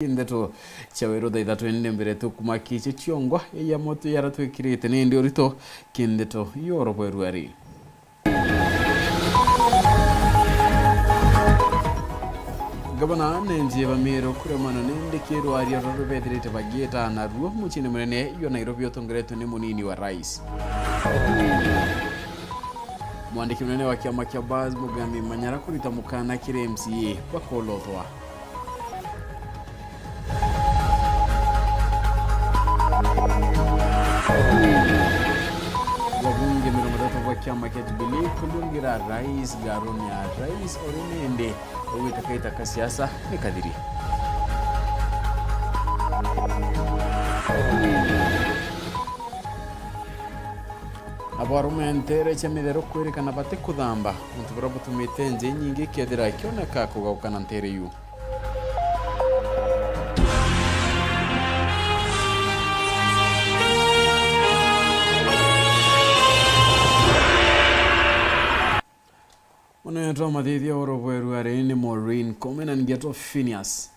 Nteto cha Weru Ithatu ende mbere tukumaki chichiongo ya moto yaratwikirite ni ndio rito Nteto yoro Weru. Gabana nenje bamero kuremana nende kero aria robedirite bageta na ruo muchine munene yo Nairobi otongeretu ni munini wa rais. Mwandiki munene wa kiama kya Baz Mugambi Manyara kurita mukana kire MCA bakolotwa. Wabunge mirongo wa kiama kya Jubilee kulungira rais garoni ya rais orinende uitakaita kasiasa ni kadiri. Abarume ntere chamidero kwerekana bate kudhamba ntubura butumite nje nyingi kedira kioneka kugaukana ntere yu. Unayotoa madhidi ya Weru ni Maureen Komen and Nteto PHINEAS.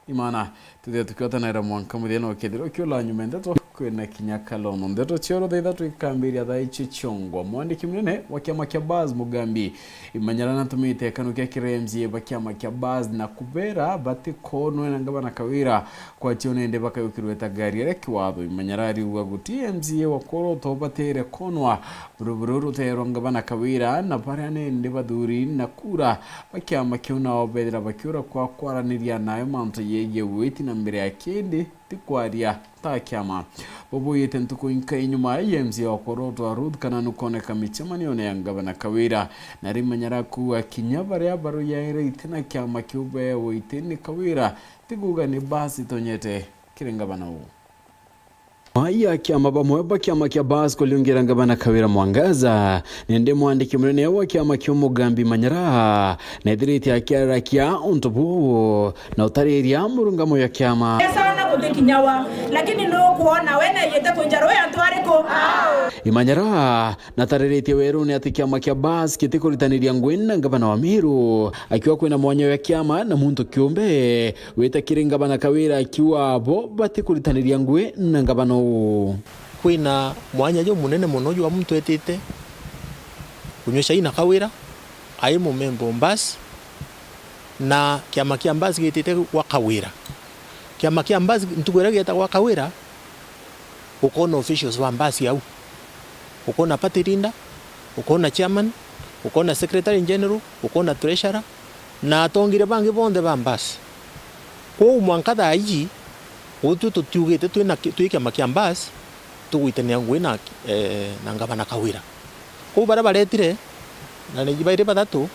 IMAANA tudia tukiota na ira mwanka mudhiano wakediro kiola nyume Nteto kwena kinyaka lono. Nteto chioro da Ithatu ikambiri ya dhai chichongwa. Mwandiki munene wa kiama kya Baz Mugambi Manyara natumite kanukia kire MCA ba kiama kya Baz na kubera bati kono na ngabana kawira kwa chione ende baka yukirueta gari reki wado. Manyara ari uaguti MCA wakoro toba tere konwa buruburu tero ngabana kawira na parane ende baduri na kura ba kiama kiuna obedra bakiura kwa kwara niria nayo manto yeye weti na mbere akende tikwaria Thaa kiama bobo yetentuko inka inyuma MCA wakoro to arud kana nukone kamichamani one yangabana kawira nari Manyara kuwa kinyabare ya baro ya ere itena kiama kiube wa iteni kawira tiguga ni basi tonyete kirengabana huu. Maya kiama bamweba kiama kya Baz kuliungira ngabana kawira mwangaza nende mwandiki munene wa kiama kya Mugambi Manyara na idiriti akiara kia ontobu na utariri ya murungamo ya kiama kinyawa lakini no kuona wena yete kunjaro ya ntwariko Manyara na tarerete Weru ni ati kiama kya Baz kitikulitaniria ngwena ngabana wa Meru akiwa kwena mwanya ya kiama na muntu kiumbe weta kiringabana kawira akiwa abo batikulitaniria ngwena ngabana kwina mwanya jo munene muno wa muntu etete kunyosha ina kawira ai mumembo Baz na kiama kya Baz gitete wa kawira kiama kya Baz ntukwera geta wa kawira ukona officials wa Baz yau ukona patirinda ukona chairman ukona secretary general ukona treasurer na atongire bangi bonde ba Baz ko mwankada ayi utu tutugete twina kiama kya Baz tuwitania ngwina na ngabana kawira ko bara baretire na ni baire badatu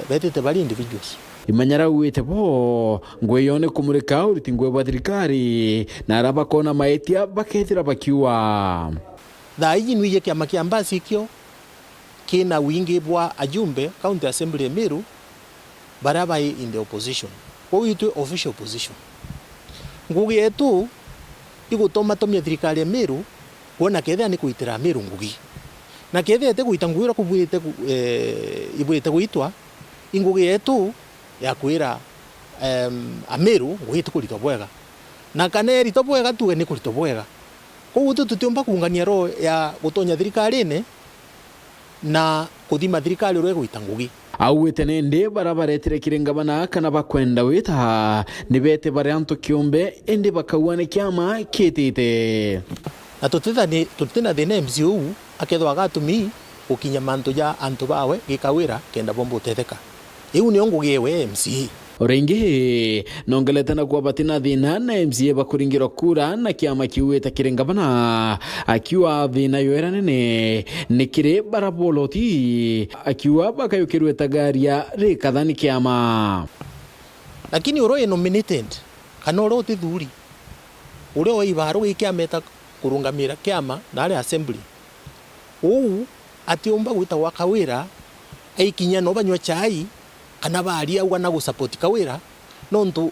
betete bali individuals. Manyara uwete bo ngweyone kumurika uriti ngwe bwa thirikari na araba kona maetia bakethira bakiwa thaiji nwiye kiama kya Baz ikyo kina wingi bwa ajumbe county assembly Meru baraba in the opposition ko yitu official opposition ngugi yetu igutoma tomia thirikari ya Meru kuona kethe ni kuitira Meru ngugi na kethe ete kuita ngwira kubwite ibwite kuitwa ingugi yetu ya kwira Meru ngwitu kulito bwega na kaneri to bwega tuwe ni kulito bwega ko utu tutiomba kuungania ro ya gutonya thirikari ne na kuthima thirikari ro guita ngugi awete nende barabaretire kirengabana kana bakwenda wita nibete baranto kiumbe ende bakawane kiama kitite na tutena thina MCU akethwa agatumi ukinya manto ya antu bawe gikawira kenda bombo tetheka iu ni ongo gewe MCA orengi nongeletana kwa batina thina na MCA bakuringiro kura na kiama kiweta kirengabana akiwa thina yoera nene nikire baraboloti akiwa bakayukirweta garia rikathani kiama lakini uro nominated kanoro tithuri uro ibaro ikiameta kurungamira kiama na ale assembly atiomba gwita wakawira aikinya no banywa chai kana bari au na gusupport kawira nontu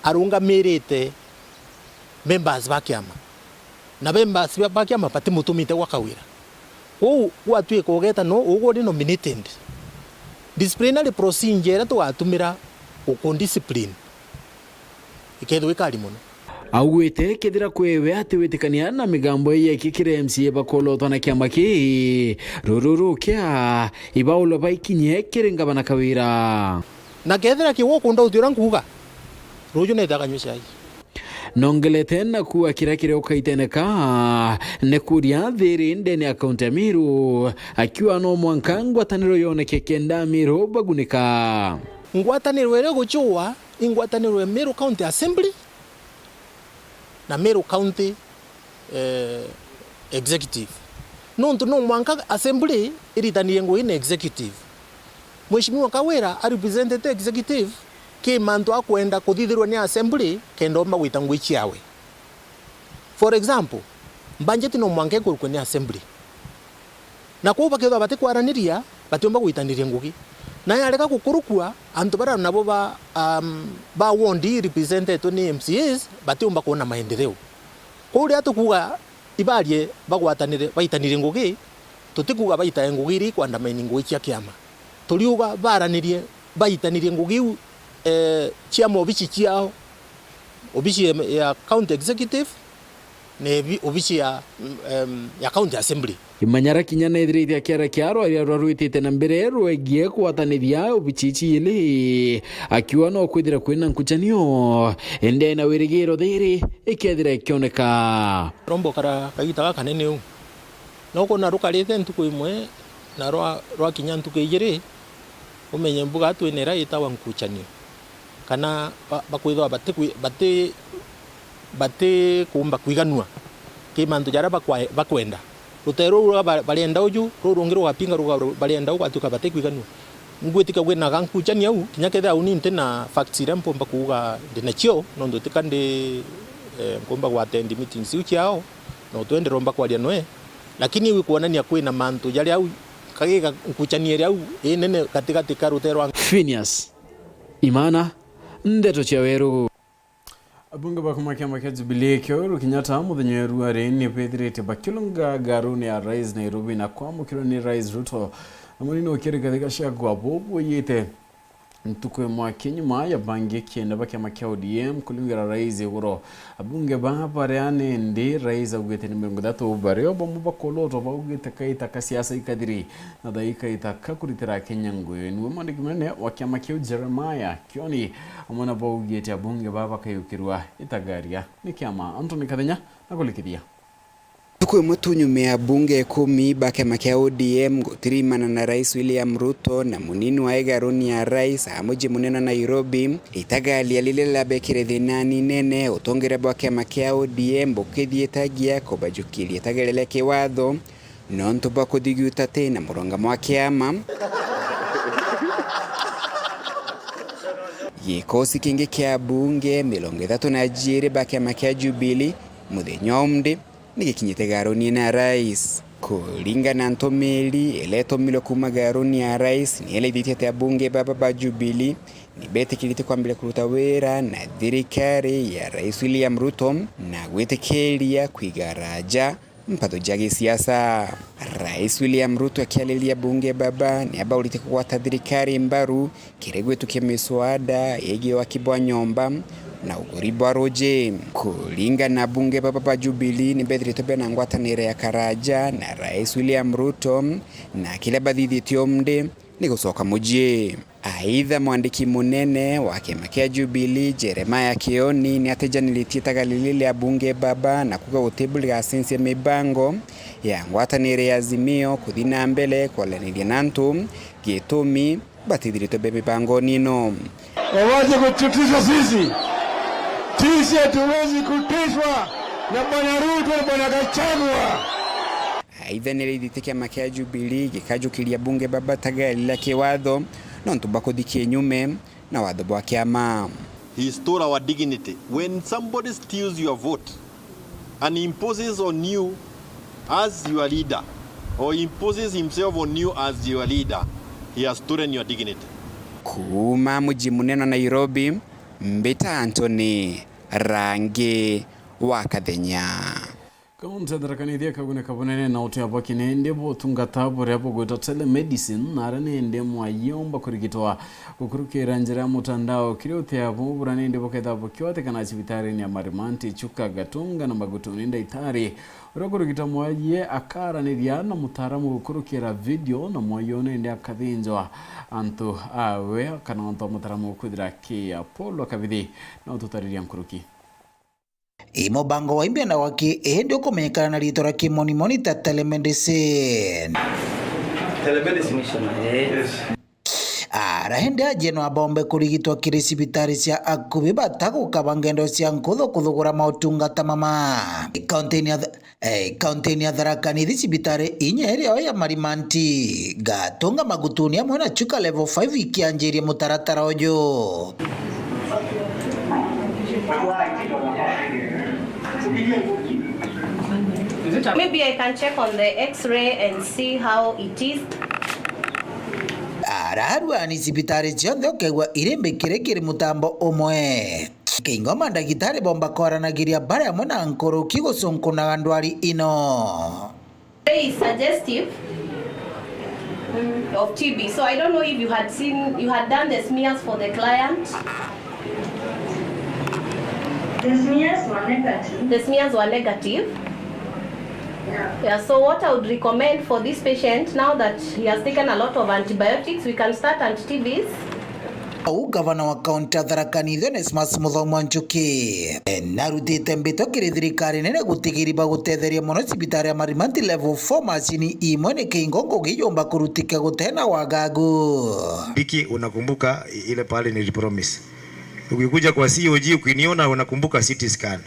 arungamirite members ba kiama na members ba kiama pati mutumite wakawira watwe kogeta no ugo nominated disciplinary procedure to atumira uko discipline ikethwe kali muno augwite kethira kwewe ati witikania na migambo iye kikire MCA bakoloto na kiama ki rururu kia ibaulo baikinye kiringa bana kawira na kethira kiwo kunda uthira nkuga ruju ne takanyusha hii nongelete na kuwa kirakire ukaiteneka nekuria thiri ndeni account ya Miru akiwa no mwanka ngwataniro yoneke kenda Miru bagunika ngwataniro ere guchua ingwataniro ya Miru County Assembly na Miru County Executive nontu no mwanka Assembly iritaniye ngo ine Executive Mheshimiwa Kawira a represented Executive ke mantu akwenda kuthithirwa ni Assembly kendo magwita ngwichi yawe. For example, mbanjeti no mwanke kurukwe ni Assembly na kuba ketho bate kwaraniria batomba gwitaniria ngugi na yareka kukurukwa antu bara nabo ba wondi represented ni MCAs batomba kuona maendeleo kuri atukuga ibarie bagwatanire baitanirie ngugi tutikuga baita ngugi ri kwanda mining ngwichi ya kiama tuliuga baranirie baitanirie ngugi chiamo obichi chiao obichi ya county executive ne obichi ya county assembly imanyara kinyana idrithia kiara kiaro aria rwaruitite na mbere rwegie kwatanithia obichichi ile akiwa no kwithira kwina nkuchanio ende na wirigiro thiri ikethira ikioneka rombo kara kagita kanene u no kona rukarite ntuku imwe na rwa kinya ntuku igiri umenye mbuga twinera itawa nkuchanio kana bakwithwa bate kumba kwiganua ke mantu jara bakwenda rutero balienda uju rurungiro gapinga balienda ugatuka bate kwiganua ngwetika gwena gankuchania au kinyaketha uni ntena facts rempo mbakuga dinachio nondo tikande ngomba gwatendi meetings ukiao no twende romba kwaria noe lakini wi kuonania kwina mantu jari au kagega nkuchania au nene katikati karutero PHINEAS IMAANA Nteto cha Weru abunge bakumakia makia Jubilee Weru Kenyatta muthenya ruare ni pethirite bakilunga garuni ya rais Nairobi na kwamukirwa ni rais Ruto amuni no kiri katika shagwa bobo yite ntukwe mwa kinyuma ya bangi kienda bakia ODM kulungira rais Weru abunge bahapareane ndi rais agwete ni Ithatu bareo bamu bakoloto bagwete kaita kasiasa ikadiri na daika itaka kuritira Kenya ngwe ni wamandikimene wakiamakia Jeremiah kioni amona bagwete abunge baba kayukirwa itagaria ni kiama Anthony Kathenya nakulikidia Tukwe mutunyume ya bunge 10 bakemakia ODM gutirimana na rais William Ruto na munini wa egaroni ya rais amuji munena Nairobi itagali lile la bekire thinani nene utongere bakemakia ODM bukithietagia kobajukili itageleleke watho nonto bakudiguta tena muronga mwa kiama Gikosi kingi kia bunge 30 bakemakia Jubilee muthenya omde nigikinyite garoni na rais kulinga na ntomeli eleto milo kuma garoni ya rais ni ele ditete ya bunge baba ba Jubilee ni bete kilite kwambile kuruta wera na thirikari ya rais William Ruto na gwetekeria kwigaraja mpato jagi siasa rais William Ruto akialilia bunge baba ni aba ulite kwa thirikari mbaru kiregwetu kia miswada yege wa kibwa nyomba na ugoribo roje kulinga na bunge baba ba Jubilee ni bedrito bena ngwatanire ya karaja na rais William Ruto na kila badhithi tiomde ni kusoka mujie aidha mwandiki munene wake makia Jubilee Jeremiah Kioni ni atejanilitita galilile ya bunge baba na kuga utebuli ya sensi ya mibango ya ngwatanire ya Azimio kuthina mbele kwa lanilia nantu gitumi batidrito be mibango nino wawaje kututisha sisi hatuwezi kutishwa na bwana Ruto na bwana Gachagua. Aidha nilithitikia makia Jubilee gikajukilia bunge baba tagali la kiwadho nontu bakodikie nyume na wadho bwa kiama. He stole our dignity. When somebody steals your vote and imposes on you as your leader or imposes himself on you as your leader, he has stolen your dignity. Kuma muji muneno Nairobi, Mbita Anthony Rangi wa Kathenya. Kaunti darakani kagune kabunene na utu yabo kinende bo tungata bore yabo goto telemedicine narane ende mwayomba kurigitwa kukurukira njira mutandao kiriote yabo burane ende bokeda bokyote kana chibitari ni amarimanti chuka gatunga na magutuni nda itari urokurugita mwaye akara ni diana mutaramu kukurukira video na mwayone ende akathinjwa antu awe kana onto mutaramu kudira kia polo kabidi na ututariria mkuruki imo bango wa imbia na waki ndio kumenyekana na ritora kimonimoni ta telemedicine. Yes. Arahende ajeno abombe kurigitwa kiri sibitari cia akubi batago kabangendo cia kuthugura mautungata mama. Kaunti ya Thaa ni sibitari inyeri ya marimanti gatunga magutuni amwe na chuka level 5 ikianjiria mutaratara ojo. Maybe I can check on the x-ray and see how it is. Ararua ni sibitari cionthe ukegwa irembe kirekire mutambo umwe. Kingoma ndagitari bomba koranagiria bare amwe na nkuru kigusunkunaga ndwari ino. Very suggestive of TB. So I don't know if you had done the smears for the client. The smears were negative. The smears were negative. Yeah, so what I would recommend for this patient, now that he has taken a lot of antibiotics, we can start anti-TBs. Gavana wa kaunti ya Thaa ni Onesmus Muthomo Njuki narutite mbito kiri thirikari nene gutigiriba gutetheria muno sibitari ya marimanti level 4 macini imwe ni kingongo giyomba kurutika gutena wagagu. Biki, unakumbuka ile pale nilipromise. Ukikuja kwa COG ukiniona unakumbuka CT scan.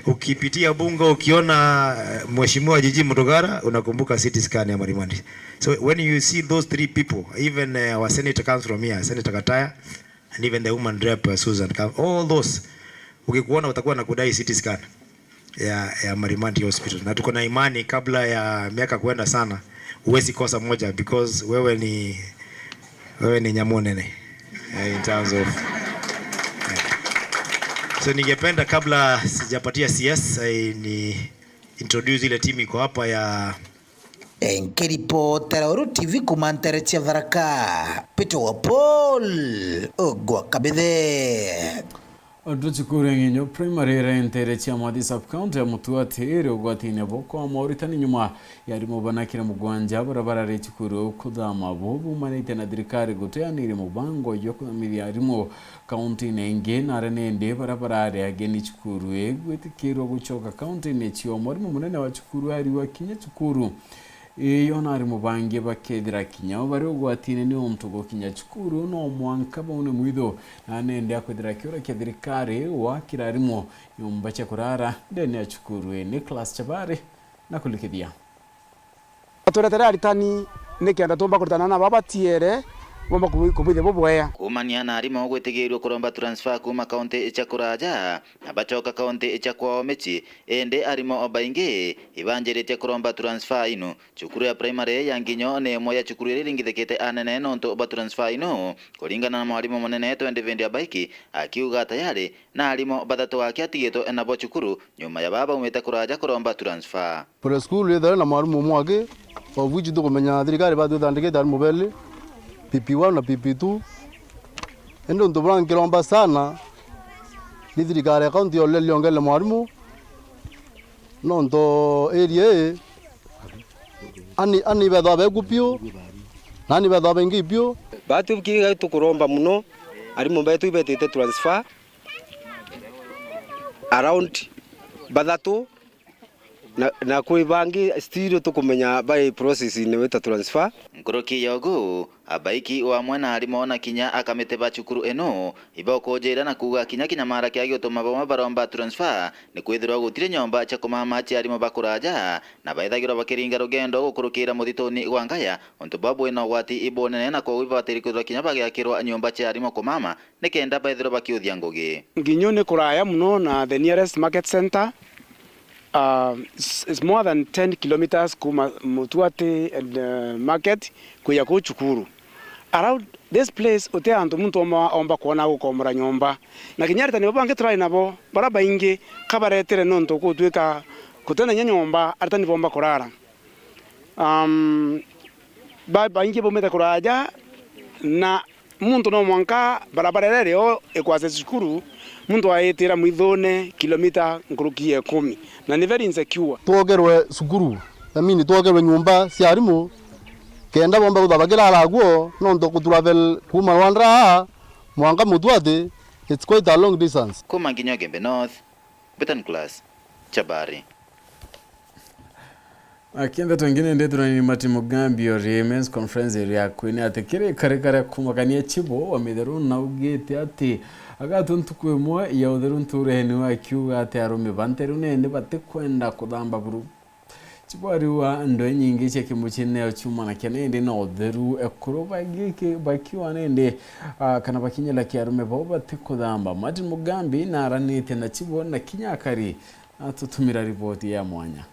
Ukipitia bunga ukiona mheshimiwa Jiji Mutogara unakumbuka CT scan ya Marimanti. So when you see those three people, even our senator comes from here, Senator Kataya, and even the woman rep Susan, all those ukikuona utakuwa na kudai CT scan ya Marimanti Hospital. Na tuko na imani kabla ya miaka kwenda sana uwezi kosa moja, because wewe ni nyamonene in terms of so ningependa kabla sijapatia CS ni introduce ile timu iko hapa ya Nkiripo Terauru TV kumantere cia Tharaka Peter wa Paul ogwa kabithe Oduchukure nginyo primary rentere cia Mwathi sub-county ya Mutuatiri ugwatine boko wa Mauritani nyuma yari mubanakire mugwanja barabara rechukuru kuthama bobu manite na thirikari guteanire mubango yo kuthamiria arimo county nenge naranende barabara ya geni chukuru egwetikirwa gucoka county ne cio mwarimo munene wa chukuru ari wa kinya chukuru iyo nari mubange bakethira kinya bari ugwatine ni omtugo kinya chukuru no mwanka bone mwitho nanende akwethira kiura kia thirikari wa kirarimo nyumba cha kurara ndene ya chukuru Nicholas Chabari na kulikithia turetera aritani nikienda tumba kurutana na baba tiere bomba kubwithe bobweya kumania na arimo gwetigirwo kuromba transfer kuma kaunti cha kuraja abachoka kaunti cha kwao mechi ende arimo obaingi ibanjirite kuromba transfer ino chukuru ya primary ya nginyo ne moya chukuru ringithekete anene nonto oba transfer ino kuringana na mwalimu munene 2020 abaiki akiuga tayari na arimo bathatu wake atigeto enabo chukuru nyuma ya baba umete kuraja kuromba transfer pre school yethera na mwalimu mwake ovuji tukumenya thirikari bathu thandikite ari mubeli PP1 na PP2 endo ndobangiromba sana ni thirikari kaunti ole liongele mwalimu nondo area ani betha begupio nani betha bengipio batu kiga tukuromba muno ari mumbetu ibetete transfer around bathatu na kuibangi still tukumenya by process ni weta transfer nkoroki yogo abaiki wa mwana arimo na kinya akamete bachukuru eno iboko jera na kuga kinya mara kya gitoma boma baromba transfer ni kwithirwa gutire nyomba cha kumama cha arimo bakuraja na baithagirwa bakiringa rugendo gukurukira muthitoni gwangaya onto babu eno gwati ibonene na kwa wibatiri kwithirwa kinya bagiakirwa nyomba cha arimo kumama ni kenda baithirwa bakiuthia ngugi nginyo ni kuraya muno na the nearest market center it's more than 10 kilometers kuma Mutuati and market kuya kuchukuru around this place ote antu muntu omba kuona gukomora nyomba na kinyarita ni bange try nabo baraba inge kabaretere nonto kutwika kutena nyanyomba arta ni bomba kurara baingi bometa kuraja na muntu no mwanka barabara leo ekwase shukuru muntu aetera mwithone kilomita nkurukie 10 na ni very insecure twogerwe sukuru amini twogerwe nyumba cia arimu kenda bomba kuthabagira alaguo no ndo kutravel kuma Rwanda mwanga mutwate. It's quite a long distance. Kuma nginyo Gembe North, Betan Class, Chabari. Akienda twengine ndetu na ni Mati Mugambi ori Men's Conference area kwini atekere kare kumakania chibo wamederu na ugete ati agatuntu kwemwe ya utheru ntureheni wa kiuga ati arume banteru nende batikwenda kuthamba group chibo ariwa ndo nyingi cia kimuchine ya chuma na kenende na utheru ekuru bagike bakiwa nende kana bakinyela kiarume bo batikuthamba. Mati Mugambi na aranite na chibo na kinyakari atutumira ripoti ya mwanya.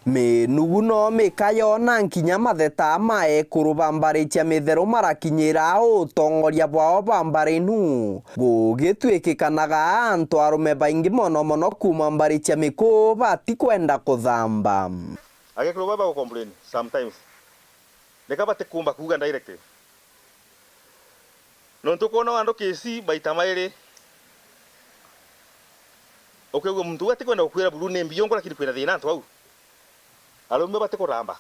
Me nuguno me kayona nkinya matheta mae kurubambaritia mithero marakinyira utongoria bwao bambari nu gugitwikikanaga antu arume baingi mono kuma mbaritia miku bati kwenda kuthamba agekuruba ba complain sometimes nekabate kumba kuga direct no ntukona wando kesi baita maire okego muntu ati kwenda kukwira bulu ne mbiyongo lakini kwenda thina antu au alume bate kuramba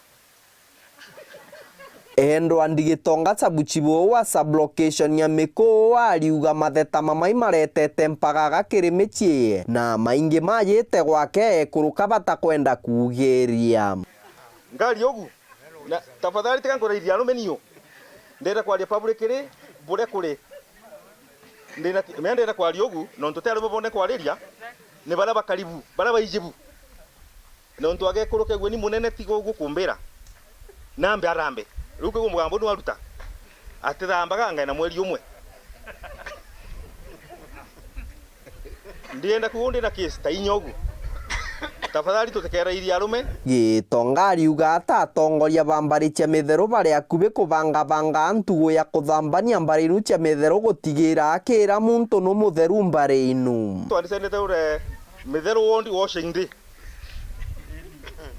endo andigitonga sabuchibo wa sublocation ya miko aliuga matheta mamai maretete mpaga gakirimichie na maingi mayite gwake kuruka bata kwenda kugeria ngali ogu na tafadhali tekango iria alume niyo ndenda kwa public ri bure kure ndenda kwa aliogu no ntote alume bonde kwa iria ne bala bakaribu bala bayijibu no ntu agekuruke gwe ni munene tigo gukumbira nambe arambe ruke gumugambo no aruta atithambaga ngai na mweri umwe ndienda kuundi na case ta inyogu tafadhali tutekera iria arume gitonga ariuga atatongoria bambaritia mithero bari akubi kubanga antugo ya kuthambania mbariru cia mithero gutigira akira muntu no mutheru mbari inu twandisendete ure mithero wondi washing day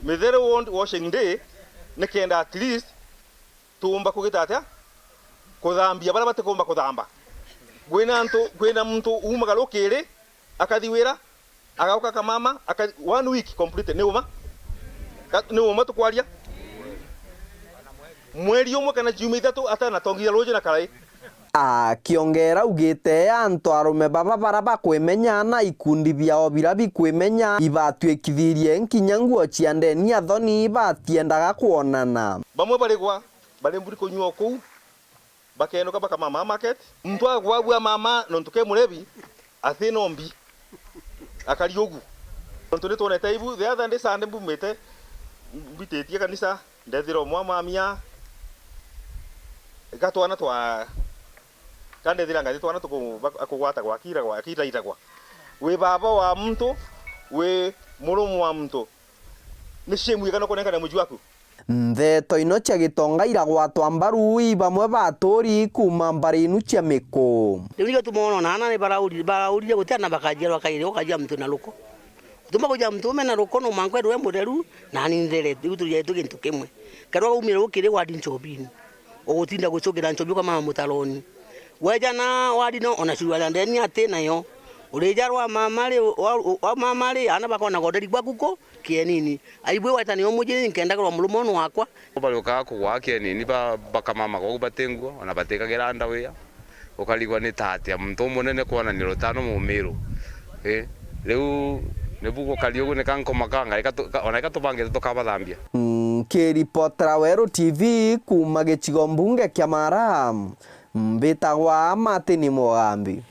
mithero wondi washing day nekenda at least tumba kugitata kuthambia bara bate kumba kuthamba gwina muntu umaga lokere akathiwira agauka kamama 1 week complete ni uma tukwaria mweri umwe kana juma ithatu atana tongira roje na karai akiongera ugite antu arume baba baraba kwimenya na ikundi biao birabi kwimenya ibatwekithirie nkinya nguo cia ndeni athoni batiendaga kuonana bamwe bari mburi kunywa ku bakenoka baka mama market mtu agwabwa mama no ntuke murebi athinombi akariogu ntone tone taibu the other day sande mbumete bitetie kanisa ndethiro mwamamia gatwana twa kande thira ngati twana tukugwata kwa akira itagwa we baba wa mtu we murumu wa mtu ni shemu igano koneka na muji waku Nteto ino cia gitonga iragwatwa mbaru bamwe baturi kuma mbari inu cia miko riu tumono nana ni baraurire gutana bakajira bakaire ukajia mtu na ruko tuma kuja mtu mena ruko no mangwe rwe mutheru na ni ndere riu turi gintu kimwe karwa umire ukire wadi nchobini ugutinda gucogira nchobi kwa mama mutaloni weja na wadi no ona shirwa ndeni ate nayo urejarwa mamari ana bakona goderi gwakuko kienini aibwe watani omujini nkenda kwa mulumono wakwa baluka kugwa kienini bakamama ko batengwa ona batekagira ndawea ukaligwa ni tate muntu munene kuona ni rotano mumiru leu nebugo kaliogo ne kanko makanga ona ikatubange tukabathambia kiripotera Weru TV kuma gicigo mbunge kia Mara mbitagwa Mati Mugambi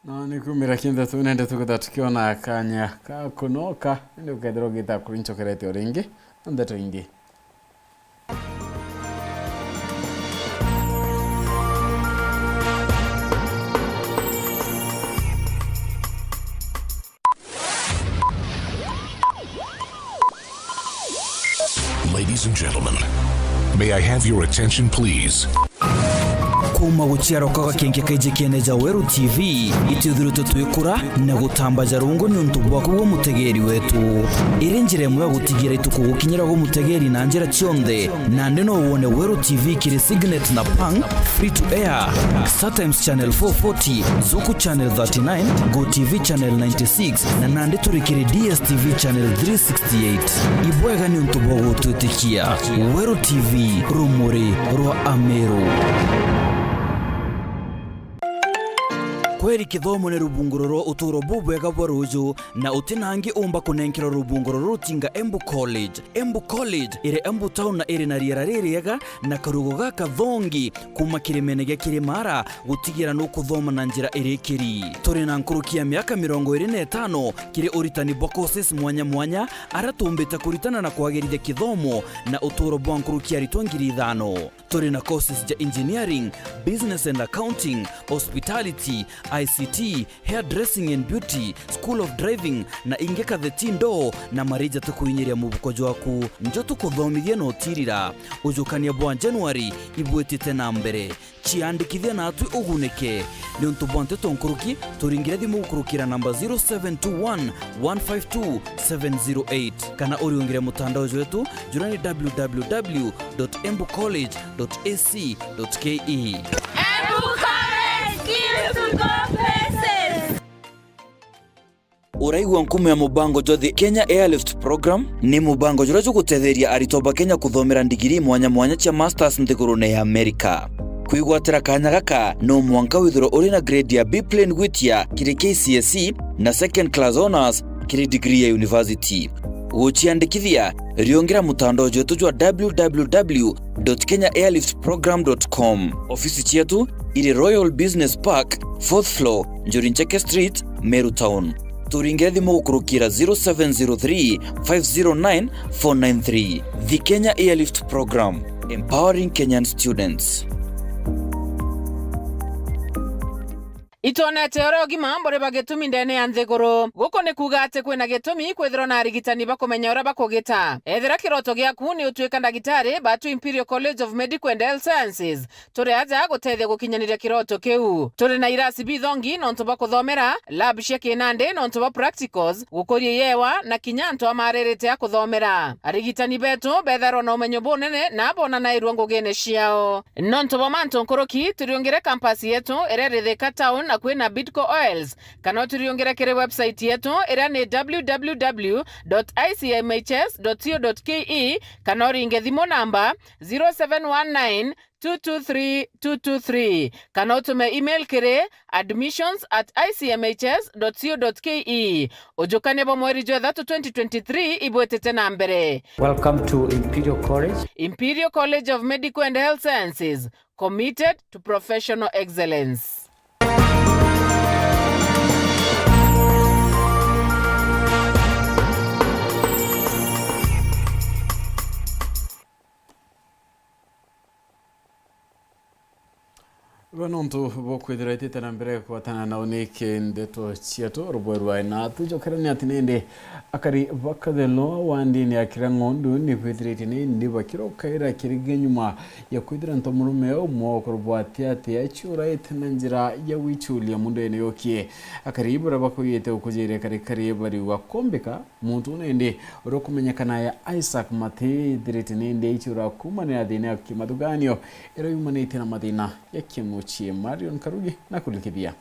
no nikumira kinda tunende tukatukiona akanya ka kunoka ndio ukethero gita kurinchokerete oringi Nteto ingi Ladies and gentlemen, may I have your attention please? kuma guciaro kaga kenke kaije keneja Weru TV ituthuruto twikura na gutambaja rungu ni untu bwako wo mutegeri wetu iri njire mwe gutigira ituko gukinyira go mutegeri na njira cionde na ndeno wone Weru TV kiri signet na pang free to air StarTimes channel 440 Zuku channel 39 Go TV channel 96 na nande turikiri DSTV channel 368 ibwega ni untu bwako tutikia Weru TV rumuri rwa Ameru. Kweri kithomo ne rubunguroro uturo bubwega bwaruju na utinangi umba kunenkero rubunguroro rutinga Embu College. Embu College ire Embu Town na ire na riera ririega na karugo gaka thongi kuma kirimenege kirimara gutigira no kuthoma na njira irikiri. Turi na nkurukia miaka 25 kiri uritani bokosis mwanya aratumbita kuritana na kwagirithia kithomo na uturo bwa nkurukia ritwangiri 5. Turi na courses ja engineering, business and accounting, hospitality, ICT, hairdressing and beauty, school of driving na ingeka the tindo na marija tukuinyiria mubukojo waku njo tukuthomithia no tirira ujukania bwa January ibwetite na mbere chiandikithia na atu uguneke ni untu bonte tonkuruki turingire thimu kurukira namba 0721 152 708 kana uriungire mutandao wetu jurani www.embucollege.ac.ke. Uraigwa nkume ya mubango jothi Kenya Airlift Program ni mubango jurajo gutetheria aritoba Kenya kuthomera ndigiri mwanya cha masters nthigurune ya Amerika. Kuigwatira kanya gaka no mwanka withiro uri na grade ya B plane gwitia kiri KCSE na second class honors kiri degree ya university. Uchiandikithia riongera mutandao jetu jwa www.kenyaairliftprogram.com. Ofisi chetu iri Royal Business Park 4th floor Njorincheke Street, Meru Town. Turingire thimu gukurukira 0703 509 493. The Kenya Airlift Program, empowering Kenyan students. Itonete ore ogima mbore bagetumi ndene ya nthiguru guko ni kuga ati kwina gitumi kwithirwo na arigitani bakumenya ura bakugita ethira kiroto giaku ni utwika ndagitari batu Imperial College of Medical and Health Sciences turi aja gutethia gukinyaniria kiroto kiu turi na irasi bithongi no ntuba kuthomera lab cia kinande no ntuba practicals gukuria yewa na kinyanto amarerete ya kuthomera arigitani betu betharo na umenyo bunene na bona na irwango gene ciao no ntuba manto nkoroki turiongere campus yetu ereretheka town na kwina Bidco Oils kana turiongera kere website yetu era ni www.icmhs.co.ke kana ringe thimo namba 0719 223 kana utume email kere admissions@icmhs.co.ke ujukane bo mweri jwa Ithatu 2023 ibwetete na mbere. Welcome to Imperial College. Imperial College of Medical and Health Sciences, committed to professional excellence. Vanontu bokwithira itite na mbere kwatana na unike Nteto chieto rubwerwa na tujokerania atinende akari bakathelo wandini akira ngondu ni kwithirite ni bakiro kaira kirige nyuma ya kwithira ntomurume umwo kurbwatia ati chura itena njira ya wichulia mundu ene yokie akari ibura bakoyete ukujire kari bari wakombeka muntu nende urokumenyekana ya Isaac Mate dirite nende chura kumane adine akimaduganio era yumanite na madina ya Chie Marion Karugi na kulikithia.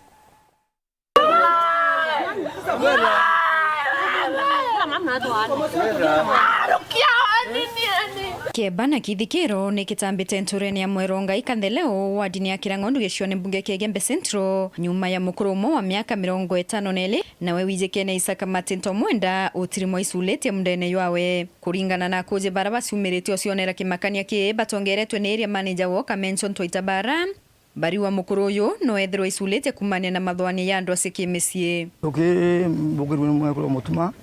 Kiebana kithikiro ni kitambite ntureni ya Mweronga ikandheleo wadini ya Kirangondu gecione mbunge Kigembe Central nyuma ya mukurumo wa miaka 52 nawe wijekene Isaka Matento mwenda utirimo isulete mndene yawe kuringana na koje baraba siumerete osionera kimakania kie batongeretwe ni area manager woka mention toitabara bari wa mukuroyo no ethero isulete kumane na mathwani ya ndo asekemesie bugirwe mwekuro mutuma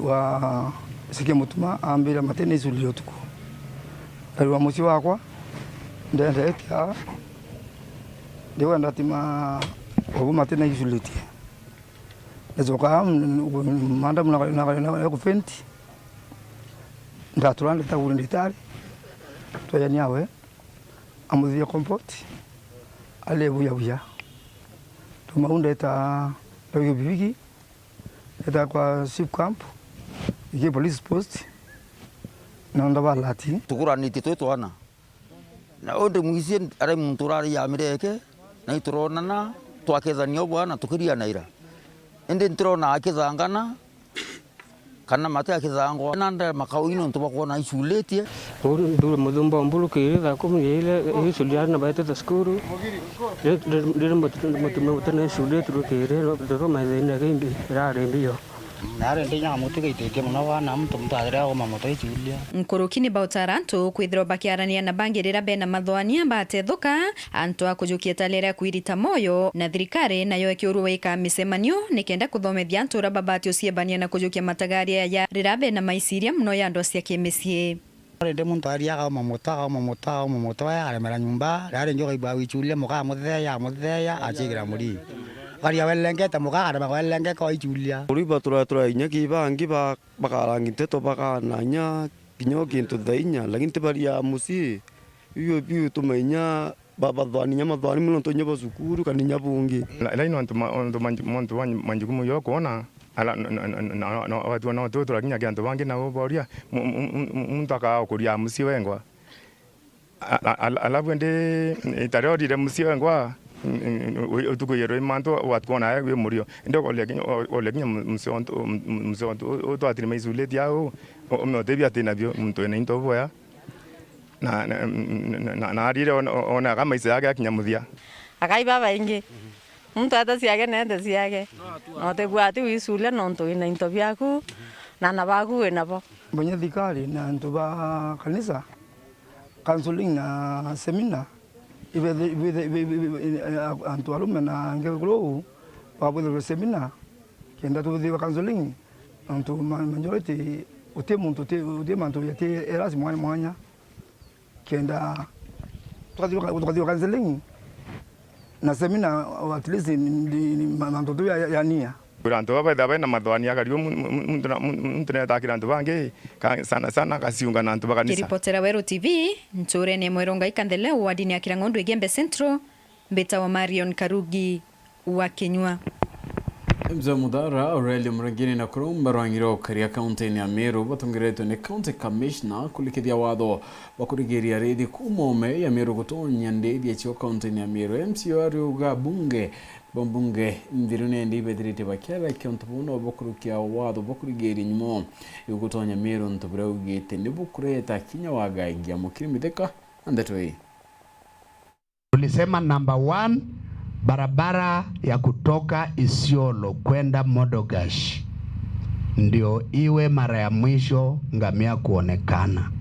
wa sike mutuma ambira matene isulio tuko bari wa musi wakwa ndende etia dewa ndatima obu matene isulite ezoka manda mna kufenti ndatulanda tawuri nditari toyani awe amuthia comfort ale buya tumaunda eta loyo bibiki eta kwa ship camp iki police post na ndo balati tukurani titotwana na onde muisie are munturari ya mireke na iturona na twakethania bwana tukiria naira ende ntirona akithangana kana mate akithangwa nanda makawino ntubakona isulatie ndu muthumba mbulukire tha kumuyile isulia na baita skuru ndire mutuna isulia turukire ndo mathina gembi rare mbio nare ndinya mutigaitetye muno wana mtu athira goma moto isulia nkurukini bautaranto kwithirwa bakiarania na bangirira bena mathwania batethuka antu akujukia talera kwirita moyo na thirikari nayo ikiurua ika misemanio nikenda kuthomethia antu ra babati uciebania na kujukia matagaria ya rirabe na maisiria muno ya ndo cia kimesie rende muntu ariaga mamoto ya remera nyumba rare njoga iba wichulia muka mutheya achigira muri Karia welengete mukara welenge ko ichulia uriba tura inyaki bangi bakarangi Nteto bakananya kinyoki into thainya lakini tibaria musi iyo biu tumenya babathani nyamathani muno to nyaba sukuru kaninya bungi laino muntu manjukumu yo kuona ala no watu na watu turakinya kianto bangi na boria muntu akakuria musi wengwa alabu ende itarodi de musi wengwa utuko yero manto watkuona we murio ndo oleginya msonto to atiri meizuleti yao no debia tena bio mtu ene into boya na arire ona kama isa yake kinyamuthia akaiba baingi mtu hata siage nende siage no te bwati wisule no nto ina into byaku na nabagu enabo bonye thikari na ntu ba kanisa counseling na seminar ibe antu alume na ngegro babu seminar kenda tu di counseling antu majority uti mantu yati eras mwanya kenda tukadi counseling na seminar at least ni mantu tu ya nia Kuranto baba dabe na mathwania kariyo mutune takira ntu bangi sana kasiunga na ntu bakanisa kiripotera Weru TV nture ne mweronga ikandele wa dini ya Kirangondu Igembe Central mbeta wa Marion Karugi wa Kenywa Mza mudara Aurelio Mrangini na kurumba rwangiro karia kaunti ya Meru batungireto ne county commissioner kulikithia watho wa kurigiria redi kumome ya Meru gutonya ndedi ya chio county ya Meru MCO ariuga bunge bombunge ndirune ndi bedirite bakera county buno bokurukia watho bokurigiria nyimo yugutonya Meru ntubraugite nibukureta kinya wagaingia mukirimitheka Nteto hii tulisema number 1 barabara ya kutoka Isiolo kwenda Modogash ndio iwe mara ya mwisho ngamia kuonekana.